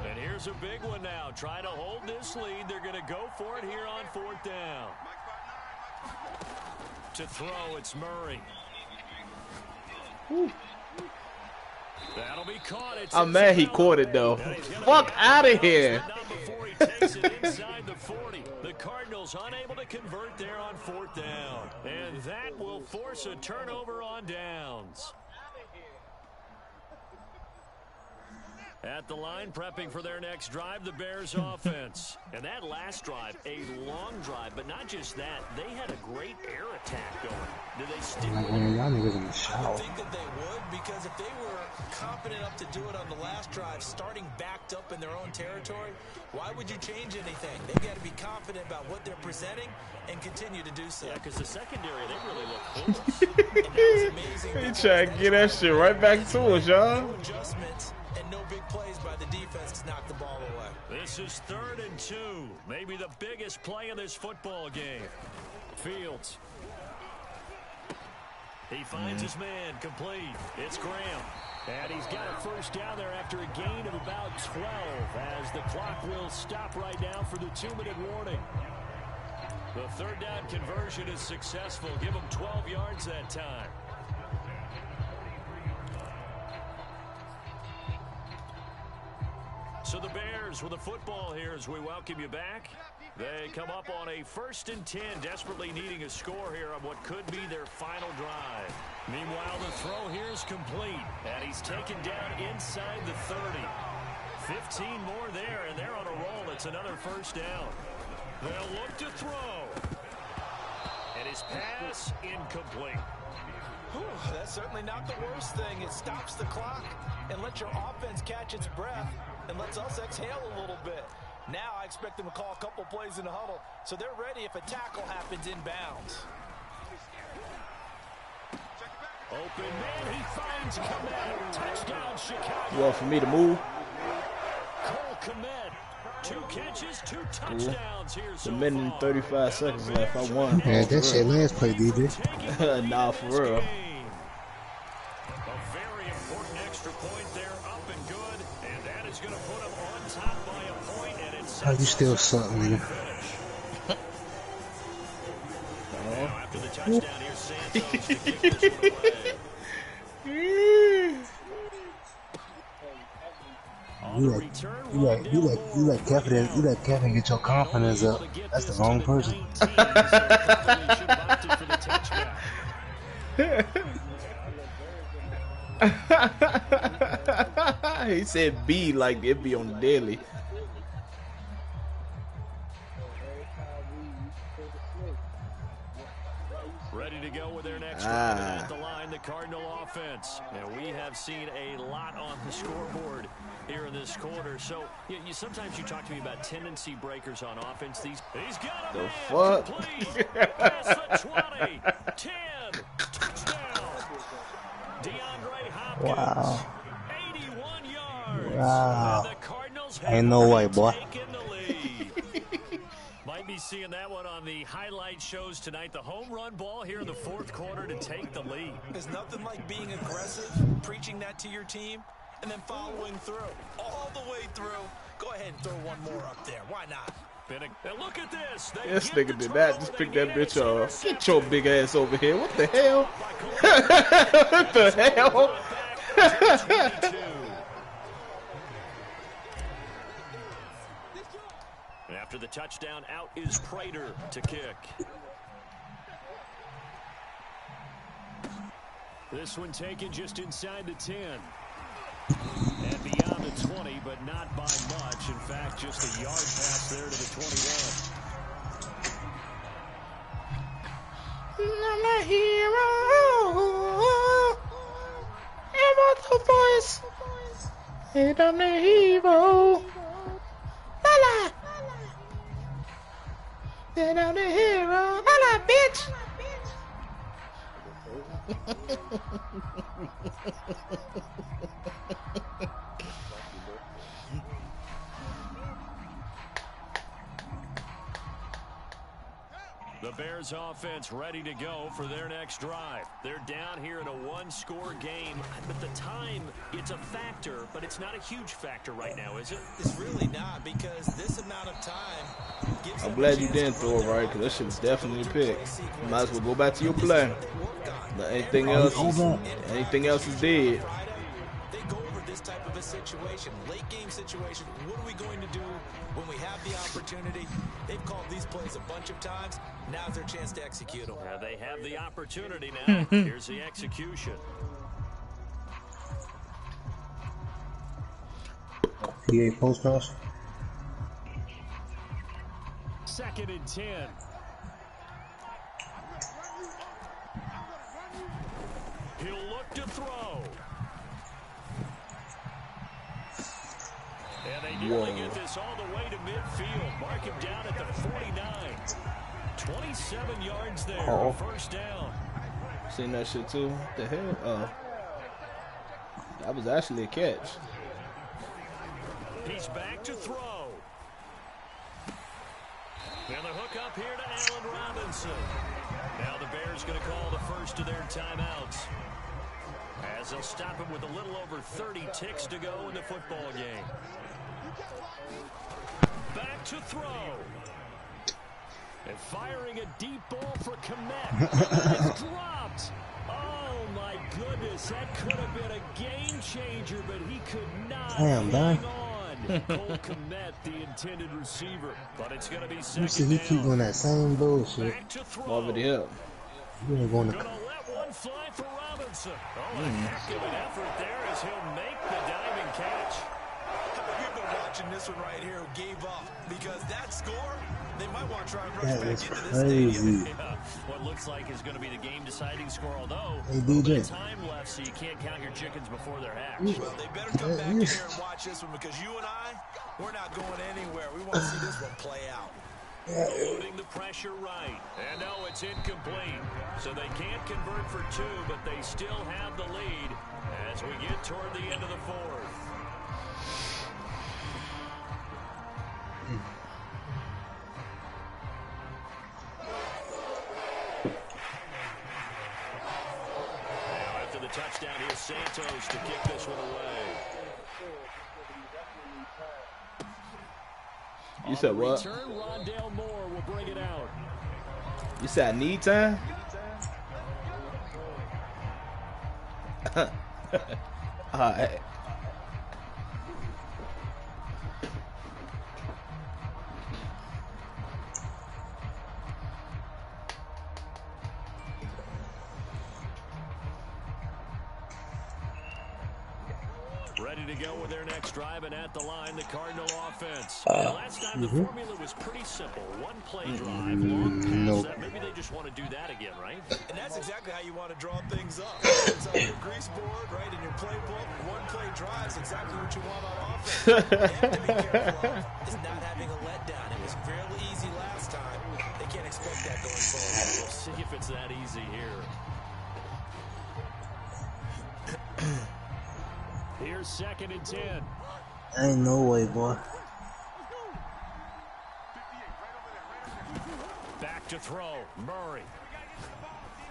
And here's a big one now. Trying to hold this lead. They're going to go for it here on 4th down. To throw, it's Murray. Whew. That'll be caught. It's I'm mad he caught it though. Fuck out of here. Not before he takes it inside the 40. The Cardinals unable to convert there on 4th down. And that will force a turnover on downs. At the line, prepping for their next drive, the Bears offense. And that last drive, a long drive, but not just that, they had a great air attack going. Did they stick Like with when it? y'all niggas in the I shower. would think that they would, because if they were confident enough to do it on the last drive, starting backed up in their own territory, why would you change anything? They've got to be confident about what they're presenting and continue to do so. Yeah, because the secondary, they really look clueless. And that was amazing. He because trying to get that shit right back to us, y'all. no adjustments and no big plays by the defense to knock the ball away. This is 3rd and 2. Maybe the biggest play of this football game. Fields. He finds his man complete. It's Graham. And he's got a first down there after a gain of about 12 as the clock will stop right now for the 2-minute warning. The 3rd down conversion is successful. Give him 12 yards that time. So the Bears with the football here as we welcome you back. They come up on a 1st and 10, desperately needing a score here on what could be their final drive. Meanwhile, the throw here is complete, and he's taken down inside the 30. 15 more there, and they're on a roll. It's another first down. They'll look to throw. And his pass incomplete. Whew, that's certainly not the worst thing. It stops the clock and lets your offense catch its breath and lets us exhale a little bit. Now I expect them to call a couple plays in the huddle, so they're ready if a tackle happens inbounds. Open man, he finds Komet. Touchdown, Chicago. You want for me to move? Cole Komet. 2 catches, 2 touchdowns here so The minute and far. 35 seconds left. I won. Man, that shit last play, DJ. Nah, for real. A very important extra point there, up and good, and that is going to Oh, you still suck, nigga. After the touchdown, here's Santos to kick this one away. You let Kevin get your confidence up. That's the wrong person. He said B like it be on the daily. Ready to go with their next drive at the line, the Cardinal offense. And we have seen a lot on the scoreboard here in this quarter. So sometimes you talk to me about tendency breakers on offense. He's got the fuck? Pass the 20, 10, touchdown. DeAndre Hopkins, Wow. 81 yards. Wow. And the Cardinals Ain't no way, boy. taken the lead. Might be seeing that one on the highlight shows tonight. The home run ball here in the fourth quarter to take the lead. There's nothing like being aggressive, preaching that to your team, and then following through. All the way through. Go ahead and throw one more up there. Why not? And look at this. This nigga did not just pick that bitch off. Get your big ass over here. What the hell? What the hell? After the touchdown, out is Prater to kick. This one taken just inside the 10. And beyond the 20, but not by much. In fact, just a yard pass there to the 21. I'm a hero. I'm the voice. And I'm the hero. La la. And I'm the hero. La la, bitch. The Bears offense ready to go for their next drive. They're down here in a one-score game. At the time, it's a factor, but it's not a huge factor right now, is it? It's really not, because this amount of time gives I'm glad you didn't throw it right, because that shit was definitely a pick. You might as well go back to your play. But anything else is dead. They go over this type of a situation, late game situation. What are we going to do when we have the opportunity? They've called these plays a bunch of times. Now's their chance to execute them. They have the opportunity now. Here's the execution. PA post cross. 2nd and 10. He'll look to throw. And they nearly get this all the way to midfield. Mark him down at the 49. 27 yards there. First down. Seen that shit too? What the hell? That was actually a catch. He's back to throw. And the hook up here to Allen Robinson. Now the Bears going to call the first of their timeouts, as they'll stop him with a little over 30 ticks to go in the football game. Back to throw. And firing a deep ball for Kmet. It's dropped. Oh, my goodness. That could have been a game changer, but he could not hang on. Cole Kmet, the intended receiver. But it's going to be second down. He keep doing that same bullshit. Over the hill. You ain't going to... Gonna let one fly for Robinson. Oh, a heck of an effort there as he'll make the diving catch. We've been watching this one right here who gave up, because that score, they might want to try and rush back into this stadium. Yeah, what looks like is going to be the game-deciding score, although hey, a little bit DJ. of time left, so you can't count your chickens before they're hatched. Well, they better come back in here and watch this one, because you and I, we're not going anywhere. We want to see this one play out. Loading the pressure right. And no, it's incomplete. So they can't convert for two, but they still have the lead as we get toward the end of the fourth. Now after the touchdown, here's Santos to kick this one away. You said what? Return, Rondale Moore will bring it out. You said I need time? Alright. Ready to go with their next drive, and at the line, the Cardinal offense. And last time, the formula was pretty simple. One play drive, long pass. That maybe they just want to do that again, right? And that's exactly how you want to draw things up. It's on your grease board, right, in your playbook. One play drive is exactly what you want on offense. What you have to be careful of is not having a letdown. It was fairly easy last time. They can't expect that going forward. We'll see if it's that easy here. Here's 2nd and 10. Ain't no way, boy. Back to throw. Murray.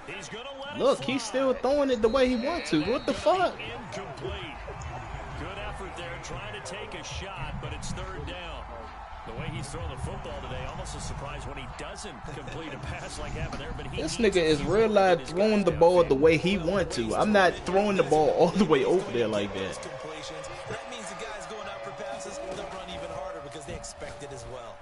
He's going to let it Look, fly. he's still throwing it the way he wants to. What the fuck? Incomplete. Good effort there trying to take a shot, but it's 3rd down. The way he's throwing the football today, almost a surprise when he doesn't complete a pass like happened there. But This nigga is real life throwing the ball the way he wants to. I'm not throwing the ball all the way over there like that. That means the guys going out for passes, they'll run even harder because they expect it as well.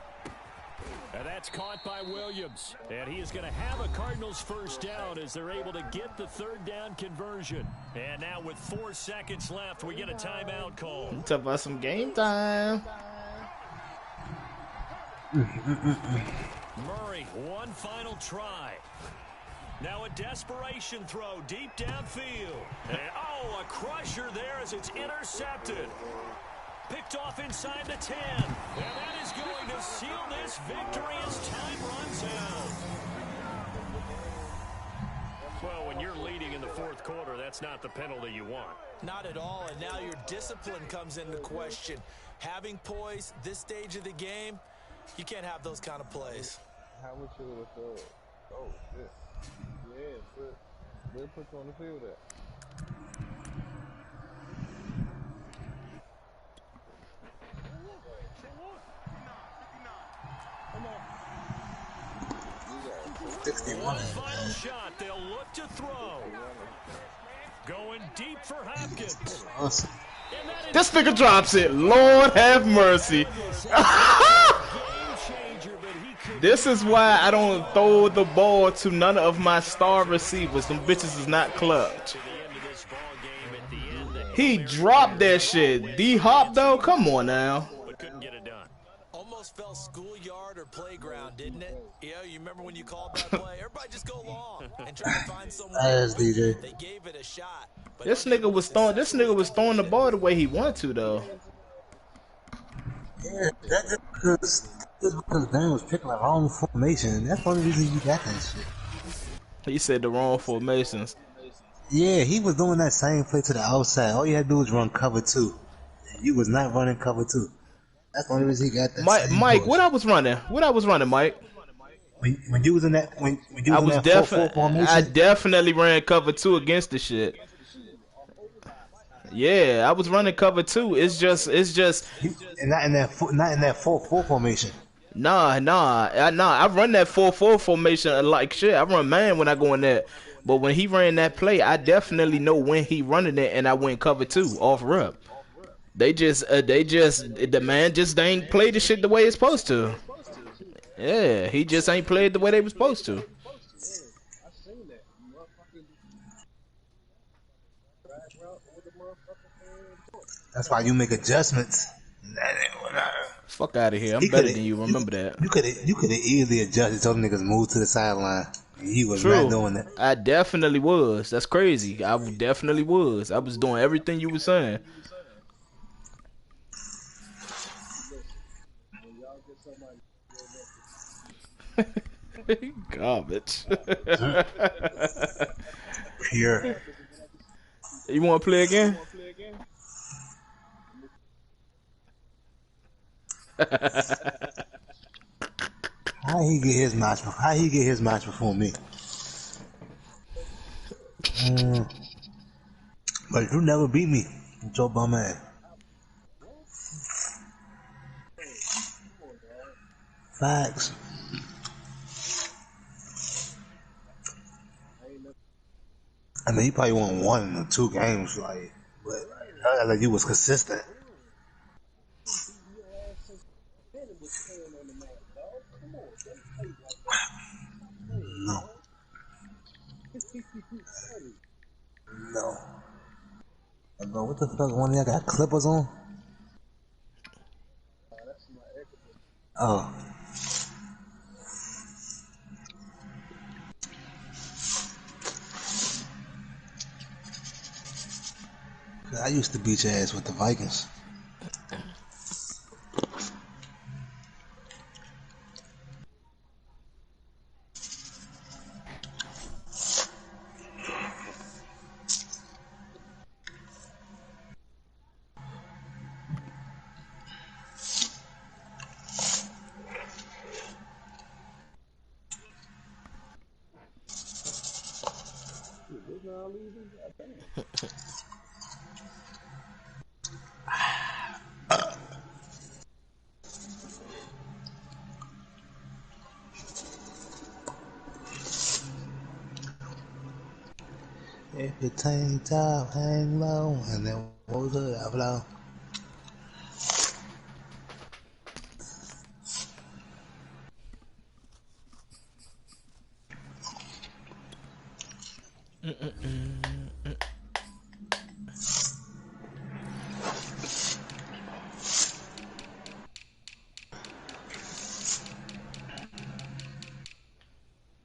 And that's caught by Williams. And he is going to have a Cardinals 1st down as they're able to get the 3rd down conversion. And now with 4 seconds left, we get a timeout call. Talk about some game time. Murray, one final try. Now a desperation throw deep downfield. And oh, a crusher there as it's intercepted. Picked off inside the 10. And that is going to seal this victory as time runs out. Well, when you're leading in the 4th quarter, that's not the penalty you want. Not at all, and now your discipline comes into question. Having poise this stage of the game, you can't have those kind of plays. How much you would have thought? Oh, shit. Yeah, but they'll put you on the field there. Come on. 61. One final shot. They'll look to throw. Going deep for Hopkins. Awesome. This nigga drops it. Lord have mercy. This is why I don't throw the ball to none of my star receivers. Them bitches is not clutch. He dropped that shit. D-Hop, though? Come on now. But couldn't get it done. Almost felt schoolyard or playground, didn't it? Yeah, you remember when you called that play? Everybody just go long and try to find someone. Yes, DJ. They gave it a shot. This nigga was throwing the ball the way he wanted to, though. Yeah, that's just because Dan was picking the wrong formation. That's the only reason you got that shit. He said the wrong formations. Yeah, he was doing that same play to the outside. All you had to do was run cover 2. You was not running cover 2. That's the only reason he got that. Mike, what I was running, Mike? When you was in that, when you was in that 4-4 formation, I definitely ran cover 2 against the shit. Yeah, I was running cover 2. It's just. and not in that 4-4 formation. Nah. I run that 4-4 formation like shit. I run man when I go in there. But when he ran that play, I definitely know when he running it, and I went cover 2 off rep. The man just ain't played the shit the way it's supposed to. Yeah, he just ain't played the way they was supposed to. That's why you make adjustments. Fuck out of here. I'm better than you. Remember that. You could have easily adjusted. Those niggas moved to the sideline. He was not doing that. I definitely was. That's crazy. I definitely was. I was doing everything you were saying. Garbage. Pure. You want to play again? How he get his match? How he get his match before me? But you never beat me, Joe bum ass. Facts. I mean, he probably won 1 or 2 games, but like he was consistent. No, no. Bro, what the fuck? One of y'all got clippers on? Oh, I used to beat your ass with the Vikings. If your tank top hang low, and then what was it? Outflow.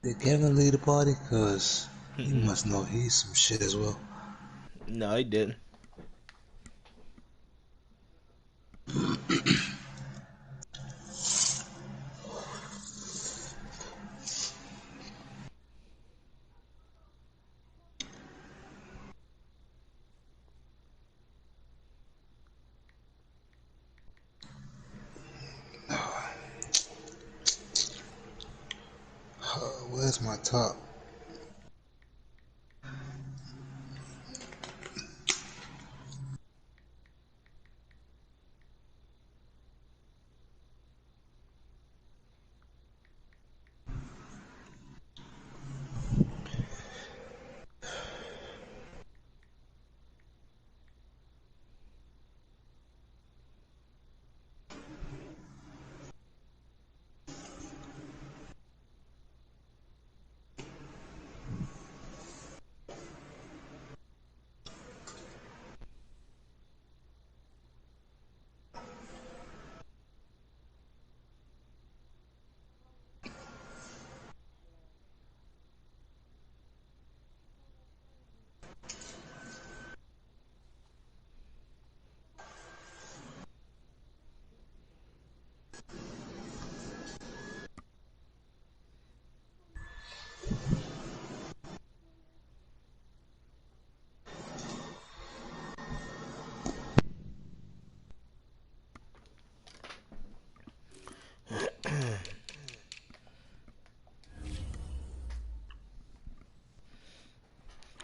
Did Kevin lead the party? Cause he must know he's some shit as well. No, he didn't. Where's my top?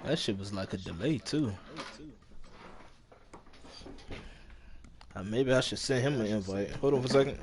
That shit was like a delay too. Maybe I should send him an invite. Hold on for a second.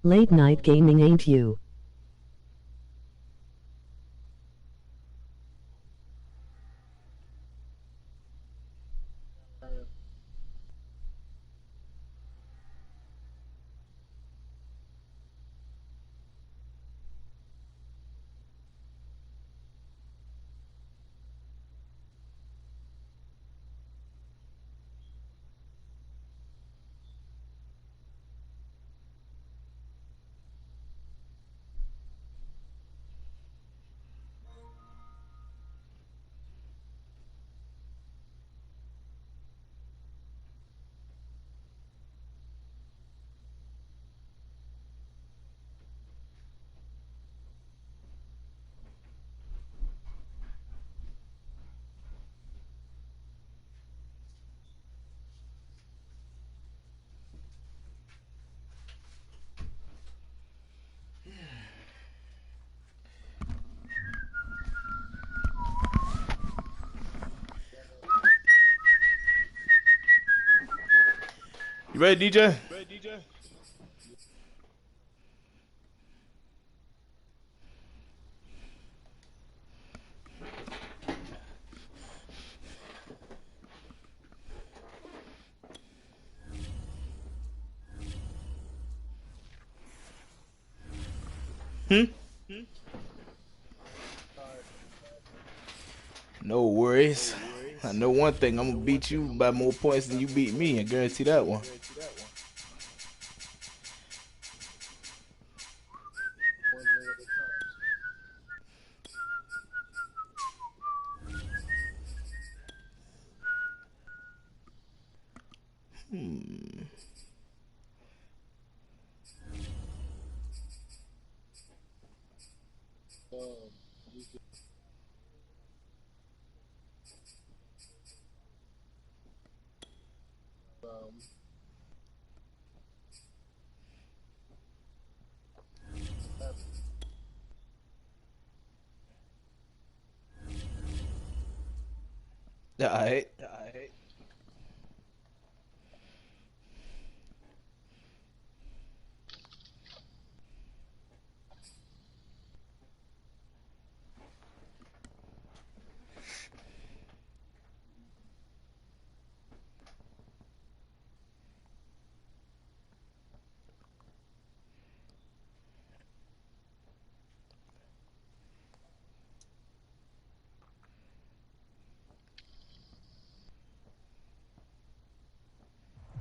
Late night gaming ain't you. You ready, DJ? No worries. I know one thing. I'm gonna beat you by more points than you beat me. I guarantee that one. Alright.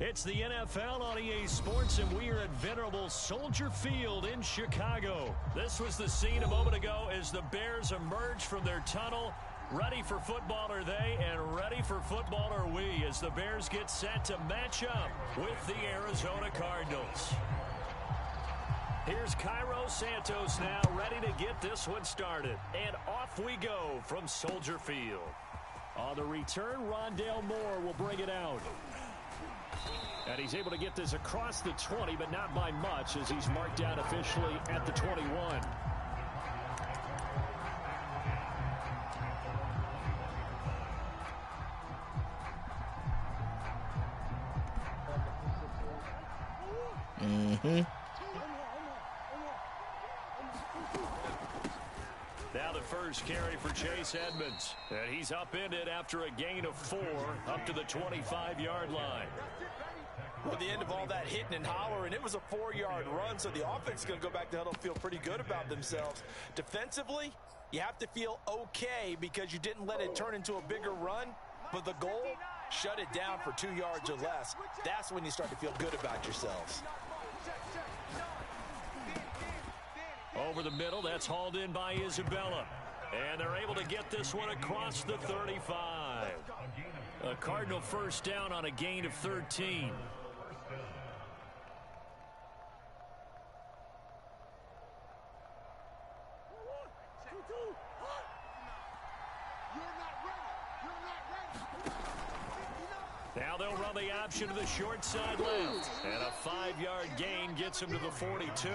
It's the NFL on EA Sports, and we are at venerable Soldier Field in Chicago. This was the scene a moment ago as the Bears emerged from their tunnel. Ready for football are they, and ready for football are we, as the Bears get set to match up with the Arizona Cardinals. Here's Cairo Santos now, ready to get this one started. And off we go from Soldier Field. On the return, Rondale Moore will bring it out. And he's able to get this across the 20, but not by much, as he's marked down officially at the 21. Now the first carry for Chase Edmonds. And he's upended after a gain of 4 up to the 25-yard line. At the end of all that hitting and hollering, it was a 4-yard run, so the offense is going to go back to huddle and feel pretty good about themselves. Defensively, you have to feel okay because you didn't let it turn into a bigger run, but the goal, shut it down for 2 yards or less. That's when you start to feel good about yourselves. Over the middle, that's hauled in by Isabella. And they're able to get this one across the 35. A Cardinal first down on a gain of 13. Now they'll run the option to the short side left. And a 5-yard gain gets him to the 42.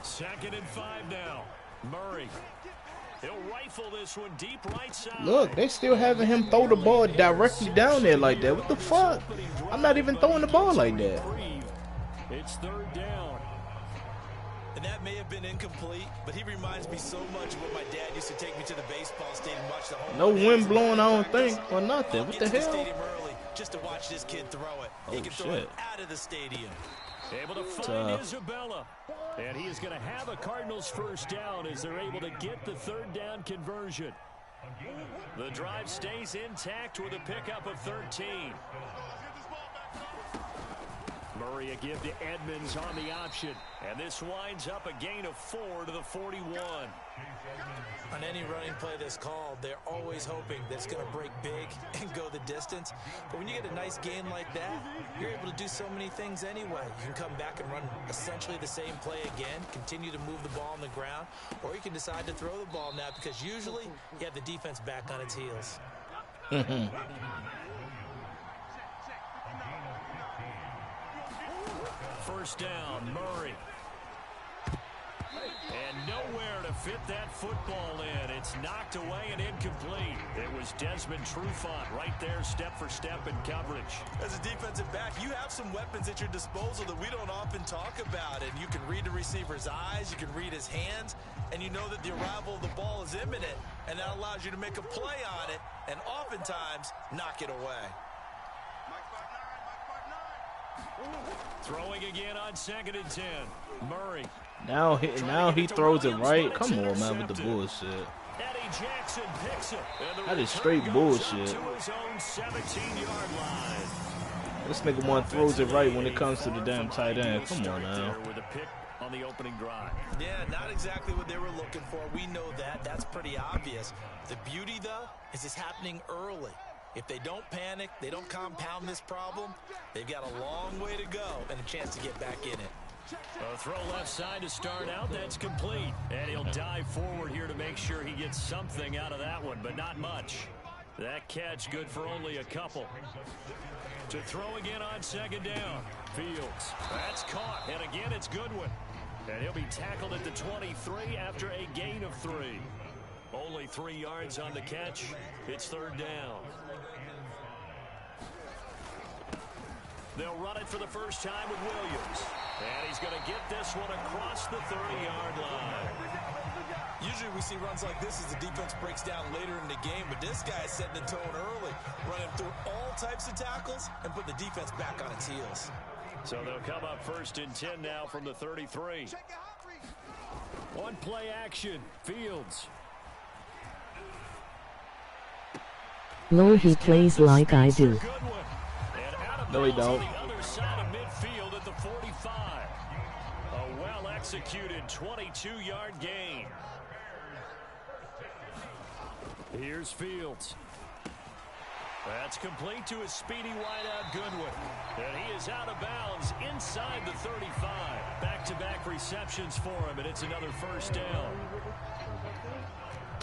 Second and 5 now. Murray. He'll rifle this one deep right side. Look, they still having him throw the ball directly down there like that. What the fuck? I'm not even throwing the ball like that. It's third down. And that may have been incomplete, but he reminds me so much of what my dad used to take me to the baseball stadium and watch the home. No wind blowing, I don't think, or nothing. What the hell? Stadium early just to watch this kid throw it. He can throw it out of the stadium. Able to find Isabella. And he is going to have a Cardinals first down as they're able to get the third down conversion. The drive stays intact with a pickup of 13. Murray a give to Edmonds on the option. And this winds up a gain of 4 to the 41. On any running play that's called, they're always hoping that it's going to break big and go the distance. But when you get a nice gain like that, you're able to do so many things anyway. You can come back and run essentially the same play again, continue to move the ball on the ground, or you can decide to throw the ball now because usually you have the defense back on its heels. First down, Murray. And nowhere to fit that football in. It's knocked away and incomplete. It was Desmond Trufant right there, step for step in coverage. As a defensive back, you have some weapons at your disposal that we don't often talk about. And you can read the receiver's eyes, you can read his hands, and you know that the arrival of the ball is imminent. And that allows you to make a play on it and oftentimes knock it away. Throwing again on 2nd and 10. Murray. Now he throws it right. Come on, man, with the bullshit. Eddie Jackson picks it. That is straight bullshit. To his own 17-yard line. This nigga one throws it right when it comes to the damn tight end. Come on now. With a pick on the opening drive. Yeah, not exactly what they were looking for. We know that. That's pretty obvious. The beauty, though, is it's happening early. If they don't panic, they don't compound this problem, they've got a long way to go and a chance to get back in it. A throw left side to start out. That's complete. And he'll dive forward here to make sure he gets something out of that one, but not much. That catch good for only a couple. To throw again on 2nd down. Fields. That's caught. And again, it's Goodwin. And he'll be tackled at the 23 after a gain of 3. Only 3 yards on the catch. It's 3rd down. They'll run it for the first time with Williams. And he's going to get this one across the 30-yard line. Usually we see runs like this as the defense breaks down later in the game, but this guy is setting the tone early, running through all types of tackles and put the defense back on its heels. So they'll come up 1st and 10 now from the 33. One play action. Fields. Lol, he plays like I do. No, he don't. The other side of midfield at the 45. A well-executed 22-yard gain. Here's Fields. That's complete to his speedy wideout Goodwin. And he is out of bounds inside the 35. Back-to-back receptions for him, and it's another first down.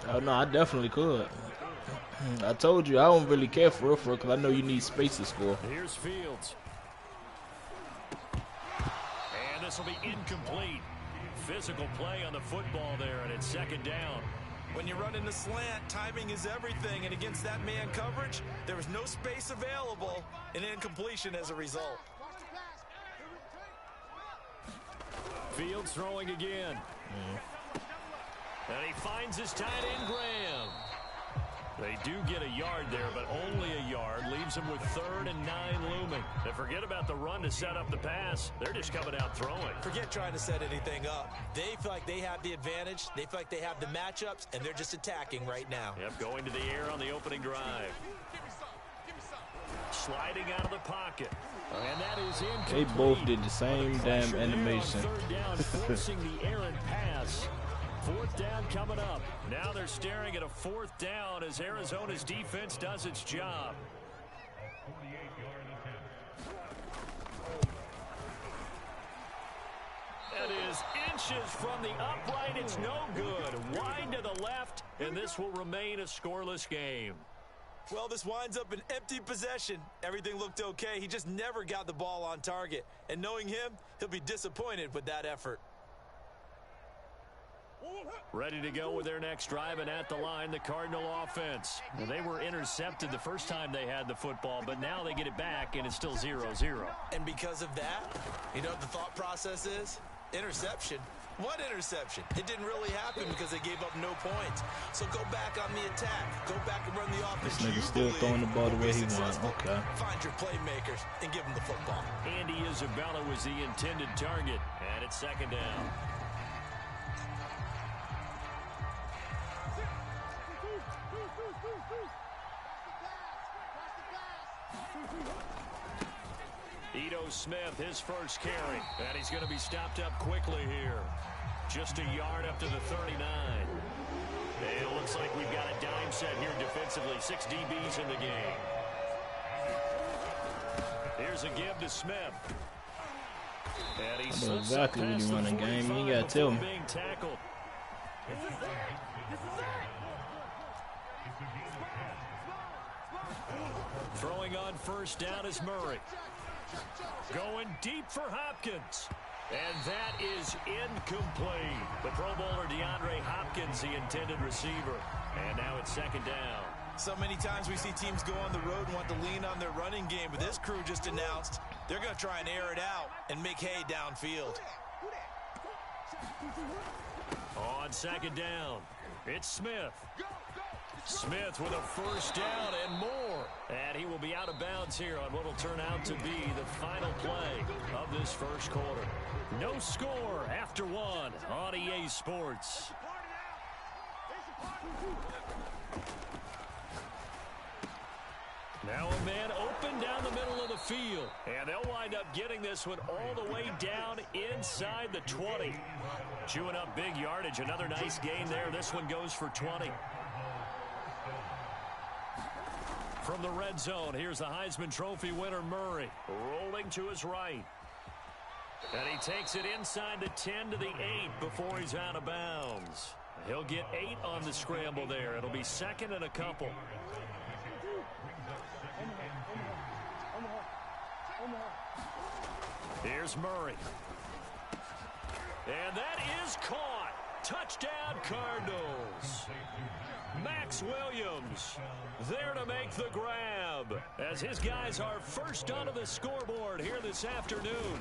Oh, no, I definitely could. I told you, I don't really care for it because I know you need space to score. Here's Fields. And this will be incomplete. Physical play on the football there, and it's 2nd down. When you run in the slant, timing is everything, and against that man coverage, there was no space available, and incompletion as a result. Fields throwing again. And he finds his tight end, Graham. They do get a yard there, but only a yard. Leaves them with 3rd and 9 looming. And forget about the run to set up the pass. They're just coming out throwing. Forget trying to set anything up. They feel like they have the advantage. They feel like they have the matchups, and they're just attacking right now. Yep, going to the air on the opening drive. Sliding out of the pocket. And that is incomplete. They both did the same damn animation. 3rd down, forcing the errant pass. 4th down coming up. Now they're staring at a 4th down as Arizona's defense does its job. That is inches from the upright. It's no good. Wide to the left, and this will remain a scoreless game. Well, this winds up an empty possession. Everything looked okay. He just never got the ball on target. And knowing him, he'll be disappointed with that effort. Ready to go with their next drive, and at the line, the Cardinal offense. Well, they were intercepted the first time they had the football, but now they get it back, and it's still 0-0. And because of that, you know what the thought process is? Interception. What interception? It didn't really happen because they gave up no points. So go back on the attack. Go back and run the offense. This nigga still throwing the ball the way he wants. Okay. Find your playmakers and give them the football. Andy Isabella was the intended target, and it's second down. Ito Smith, his first carry, and he's going to be stopped up quickly here. Just a yard up to the 39. It looks like we've got a dime set here defensively. 6 DBs in the game. Here's a give to Smith. And he I know exactly what he's running, game. You ain't got to tell me. Being tackled. Throwing on first down is Murray. Going deep for Hopkins. And that is incomplete. The Pro Bowler DeAndre Hopkins, the intended receiver. And now it's second down. So many times we see teams go on the road and want to lean on their running game, but this crew just announced they're going to try and air it out and make hay downfield. On second down, it's Smith. Smith with a first down and more. And he will be out of bounds here on what will turn out to be the final play of this first quarter. No score after one on EA Sports. Now a man open down the middle of the field. And they'll wind up getting this one all the way down inside the 20. Chewing up big yardage. Another nice gain there. This one goes for 20. From the red zone, here's the Heisman Trophy winner, Murray, rolling to his right. And he takes it inside the 10 to the 8 before he's out of bounds. He'll get 8 on the scramble there. It'll be second and a couple. Here's Murray. And that is caught. Touchdown, Cardinals. Max Williams there to make the grab as his guys are first onto the scoreboard here this afternoon.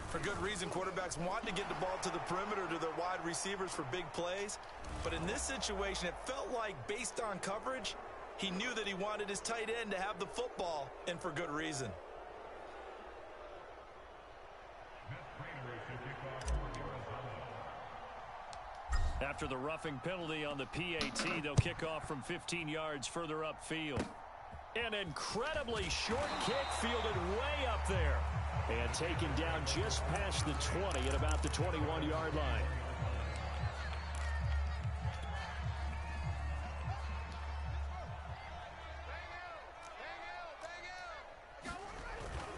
For good reason, quarterbacks want to get the ball to the perimeter to their wide receivers for big plays. But in this situation, it felt like based on coverage, he knew that he wanted his tight end to have the football, and for good reason. After the roughing penalty on the PAT, they'll kick off from 15 yards further upfield. An incredibly short kick fielded way up there. And taken down just past the 20 at about the 21-yard line.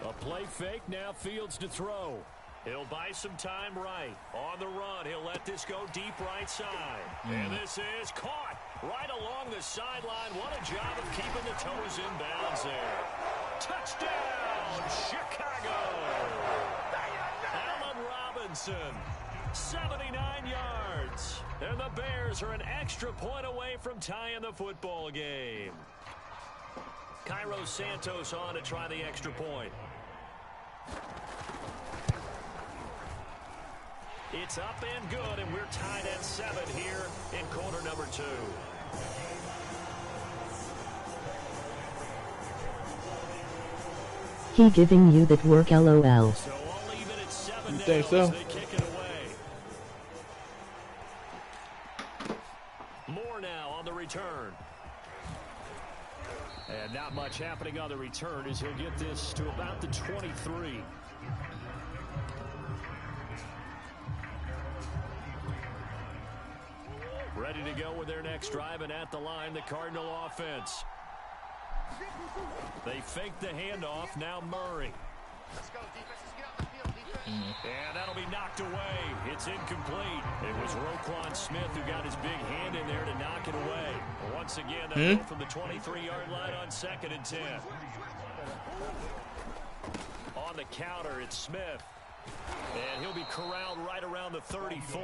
A play fake, now Fields to throw. He'll buy some time right. On the run, he'll let this go deep right side. And this is caught right along the sideline. What a job of keeping the toes in bounds there. Touchdown, Chicago! Allen Robinson, 79 yards. And the Bears are an extra point away from tying the football game. Cairo Santos on to try the extra point. It's up and good, and we're tied at 7 here in quarter number 2. He giving you that work, LOL. So all even at 7 You now think so? as they kick it away. More now on the return. And not much happening on the return as he'll get this to about the 23. Ready to go with their next drive, and at the line, the Cardinal offense. They fake the handoff, now Murray. And that'll be knocked away. It's incomplete. It was Roquan Smith who got his big hand in there to knock it away. Once again, they'll go from the 23-yard line on 2nd and 10. On the counter, it's Smith. And he'll be corralled right around the 34.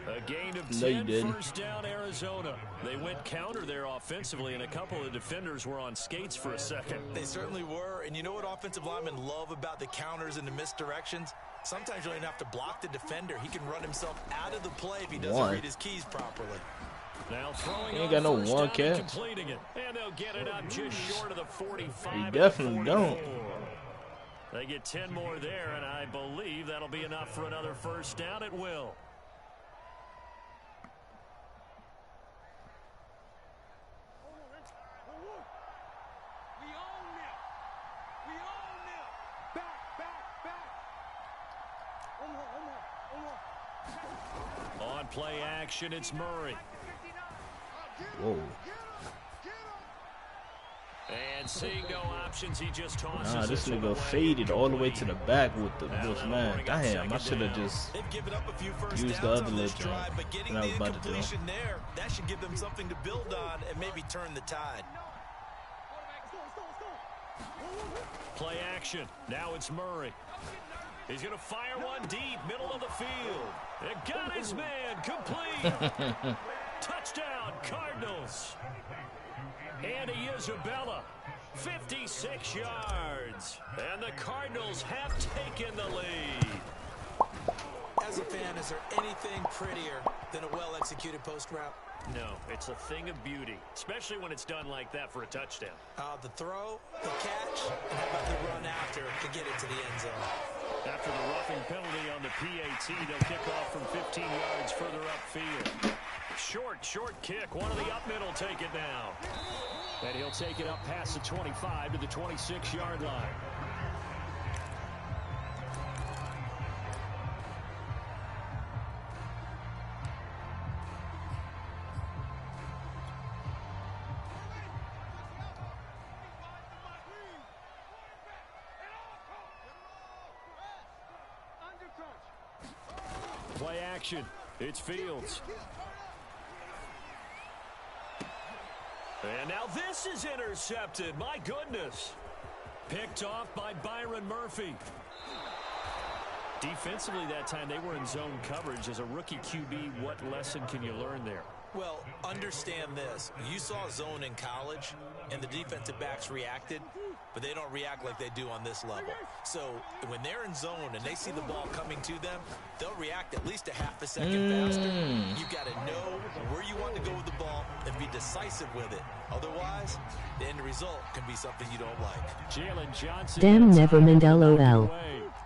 A gain of No, you 10, didn't. first down, Arizona. They went counter there offensively, and a couple of defenders were on skates for a second. They certainly were, and you know what offensive linemen love about the counters and the misdirections? Sometimes you don't even have to block the defender. He can run himself out of the play if he doesn't read his keys properly. Now throwing He ain't got no first one down catch. and completing it. And they'll get it up just short of the 45. He definitely don't. They get 10 more there, and I believe that'll be enough for another first down at will. On play action, it's Murray. Whoa. And seeing no options, he just tosses Nah, this it nigga faded all the way to the back with the bush, man. Damn, I should have just used the other little jump that I was about to do. There, that should give them something to build on and maybe turn the tide. Play action. Now it's Murray. He's going to fire one deep, middle of the field. It got his man, complete. Touchdown, Cardinals. Andy Isabella, 56 yards. And the Cardinals have taken the lead. As a fan, is there anything prettier than a well-executed post route? No, it's a thing of beauty, especially when it's done like that for a touchdown. The throw, the catch, and how about the run after to get it to the end zone? After the roughing penalty on the PAT, they'll kick off from 15 yards further upfield. Short kick. One of the up middle take it now. And he'll take it up past the 25 to the 26-yard line. Play action. It's Fields. And now this is intercepted. My goodness. Picked off by Byron Murphy. Defensively that time, they were in zone coverage. As a rookie QB, what lesson can you learn there? Well, understand this. You saw zone in college, and the defensive backs reacted, but they don't react like they do on this level. So when they're in zone and they see the ball coming to them, they'll react at least a half a second faster. You got to know where you want to go with the ball and be decisive with it. Otherwise, the end result can be something you don't like. Jalen Johnson. Damn, never mind, LOL.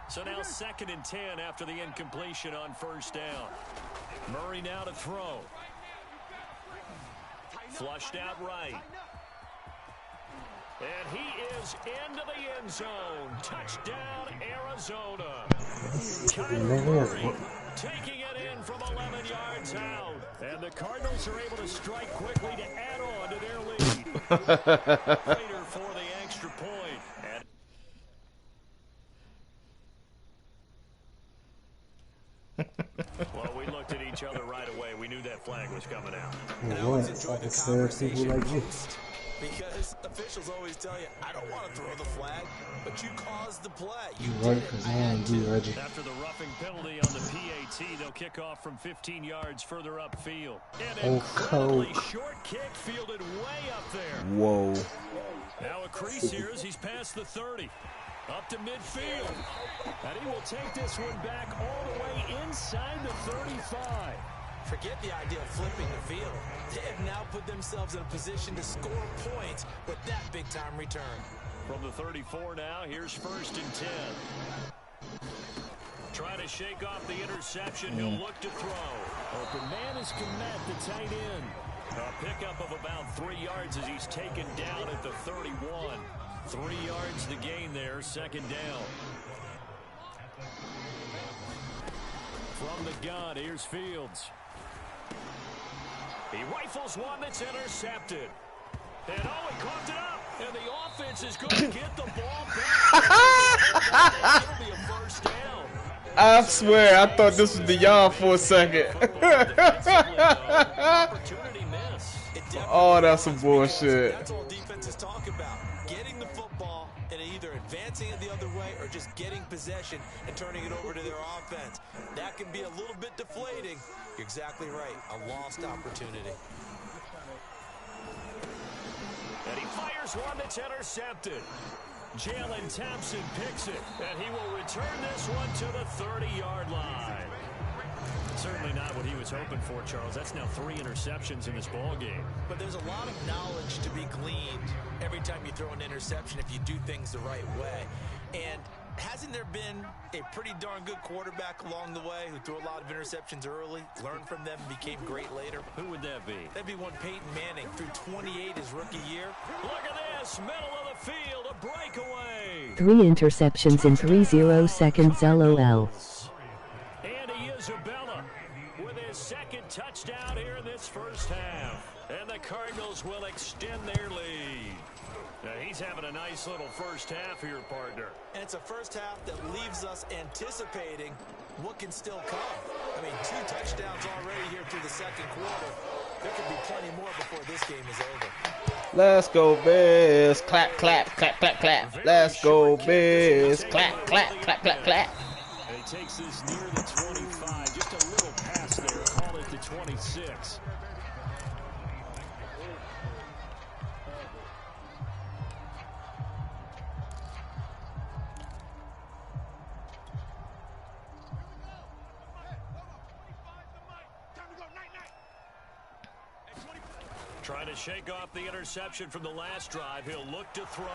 So now 2nd and 10 after the incompletion on first down. Murray now to throw. Flushed out right. And he is into the end zone. Touchdown, Arizona. Kyler Murray taking it in from 11 yards out. And the Cardinals are able to strike quickly to add on to their lead. Later for the extra point. And well, we looked at each other right away. We knew that flag was coming out. And I always enjoy the conversation because officials always tell you, I don't want to throw the flag, but you caused the play. You did it. After the roughing penalty on the PAT, they'll kick off from 15 yards further upfield. An incredibly short kick fielded way up there. Whoa. Now a crease here as he's past the 30. Up to midfield. And he will take this one back all the way inside the 35. Forget the idea of flipping the field. They have now put themselves in a position to score points with that big-time return. From the 34 now, here's 1st and 10. Trying to shake off the interception. He'll look to throw. Open man is Komet, the tight end. A pickup of about 3 yards as he's taken down at the 31. 3 yards the gain there, 2nd down. From the gun, here's Fields. He rifles one that's intercepted. And he coughed it up. And the offense is going to get the ball back. It'll be a first down. I swear, I thought this was the y'all for a second. Oh, that's some bullshit. That's all defenses talk about. Getting the football and either advancing it the other way or just getting possession. possession and turning it over to their offense. That can be a little bit deflating. You're exactly right. A lost opportunity. And he fires one that's intercepted. Jalen Thompson picks it, and he will return this one to the 30-yard line. Certainly not what he was hoping for, Charles. That's now 3 interceptions in this ball game. But there's a lot of knowledge to be gleaned every time you throw an interception if you do things the right way. And hasn't there been a pretty darn good quarterback along the way who threw a lot of interceptions early, learned from them, and became great later? Who would that be? That'd be one Peyton Manning, threw 28 his rookie year. Look at this, middle of the field, a breakaway. 3 interceptions in 30 seconds LOL. Andy Isabella with his second touchdown here in this first half. And the Cardinals will extend their lead. Now, he's having a nice little first half here, partner. And it's a first half that leaves us anticipating what can still come. I mean, 2 touchdowns already here through the second quarter. There could be plenty more before this game is over. Let's go, Bears. Clap, clap, clap, clap, clap. Let's go, Bears. Clap, clap, clap, clap, clap. And he takes this near the 25. Just a little pass there. Call it the 26. Trying to shake off the interception from the last drive. He'll look to throw.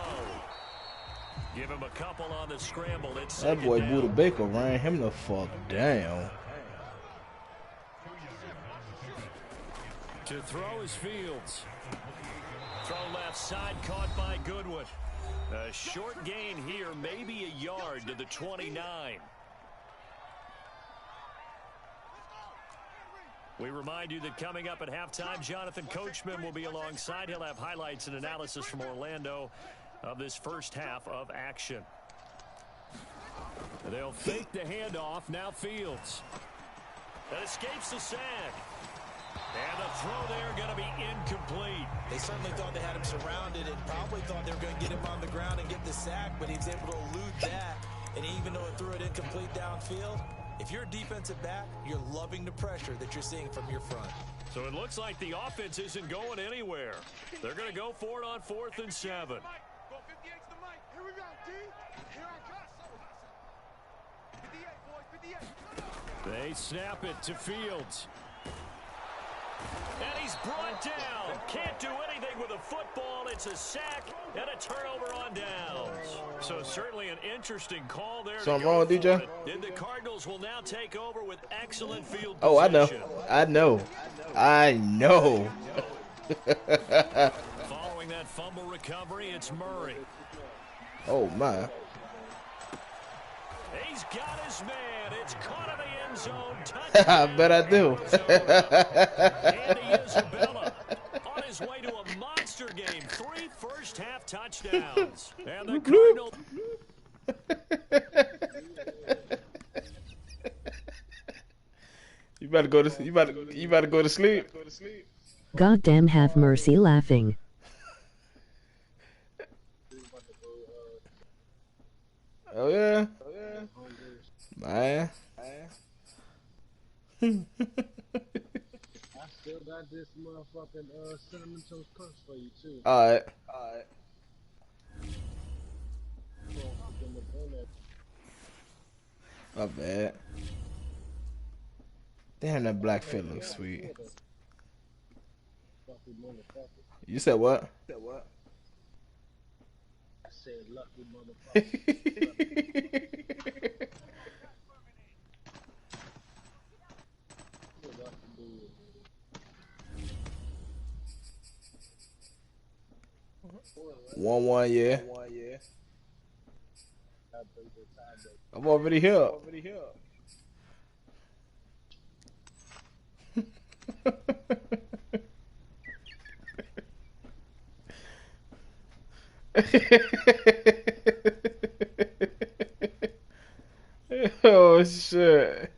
Give him a couple on the scramble. It's that boy Buda Baker ran him the fuck down. To throw is Fields. Throw left side, caught by Goodwin. A short gain here, maybe a yard to the 29. We remind you that coming up at halftime, Jonathan Coachman will be alongside. He'll have highlights and analysis from Orlando of this first half of action. They'll fake the handoff. Now Fields. That escapes the sack. And the throw there going to be incomplete. They certainly thought they had him surrounded and probably thought they were going to get him on the ground and get the sack, but he was able to elude that. And even though it threw it incomplete downfield, if you're a defensive back, you're loving the pressure that you're seeing from your front. So it looks like the offense isn't going anywhere. They're going to go for it on 4th and 7. Go 58 to the mic. Here we go, D. Here I go. 58, boys, 58. They snap it to Fields. And he's brought down. Can't do anything with a football. It's a sack and a turnover on downs. So certainly an interesting call there. Something wrong with DJ? And the Cardinals will now take over with excellent field position. Oh, I know. I know. I know. Following that fumble recovery, it's Murray. Oh, my. He's got his man. It's caught in the end zone. Touchdown. I bet I do. Andy Isabella on his way to a monster game. 3 first-half touchdowns. And the Cardinals. You better go to you better go to sleep. Goddamn have mercy laughing. Oh yeah. Man. I still got this motherfucking cinnamon toast crunch for you too. Alright. My bad. Damn, that black fit looks sweet. You said what? I said lucky motherfucker. One, yeah. I'm already here. Oh shit.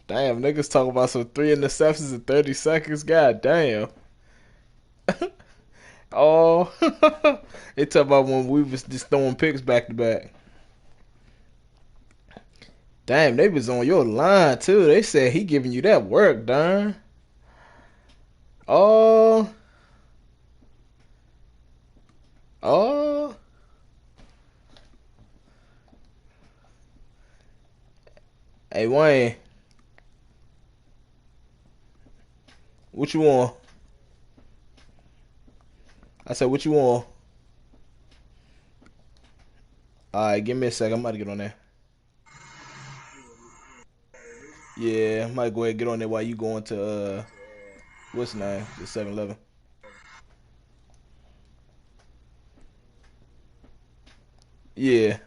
Damn, niggas talking about some 3 interceptions in 30 seconds. God damn. Oh, they talk about when we was just throwing picks back to back. Damn, they was on your line too. They said he giving you that work, darn. Oh, oh. Hey Wayne, what you want? I said, what you want? All right, give me a sec. I'm about to get on there. Yeah, I might go ahead and get on there while you going to what's the name? The 7-Eleven. Yeah.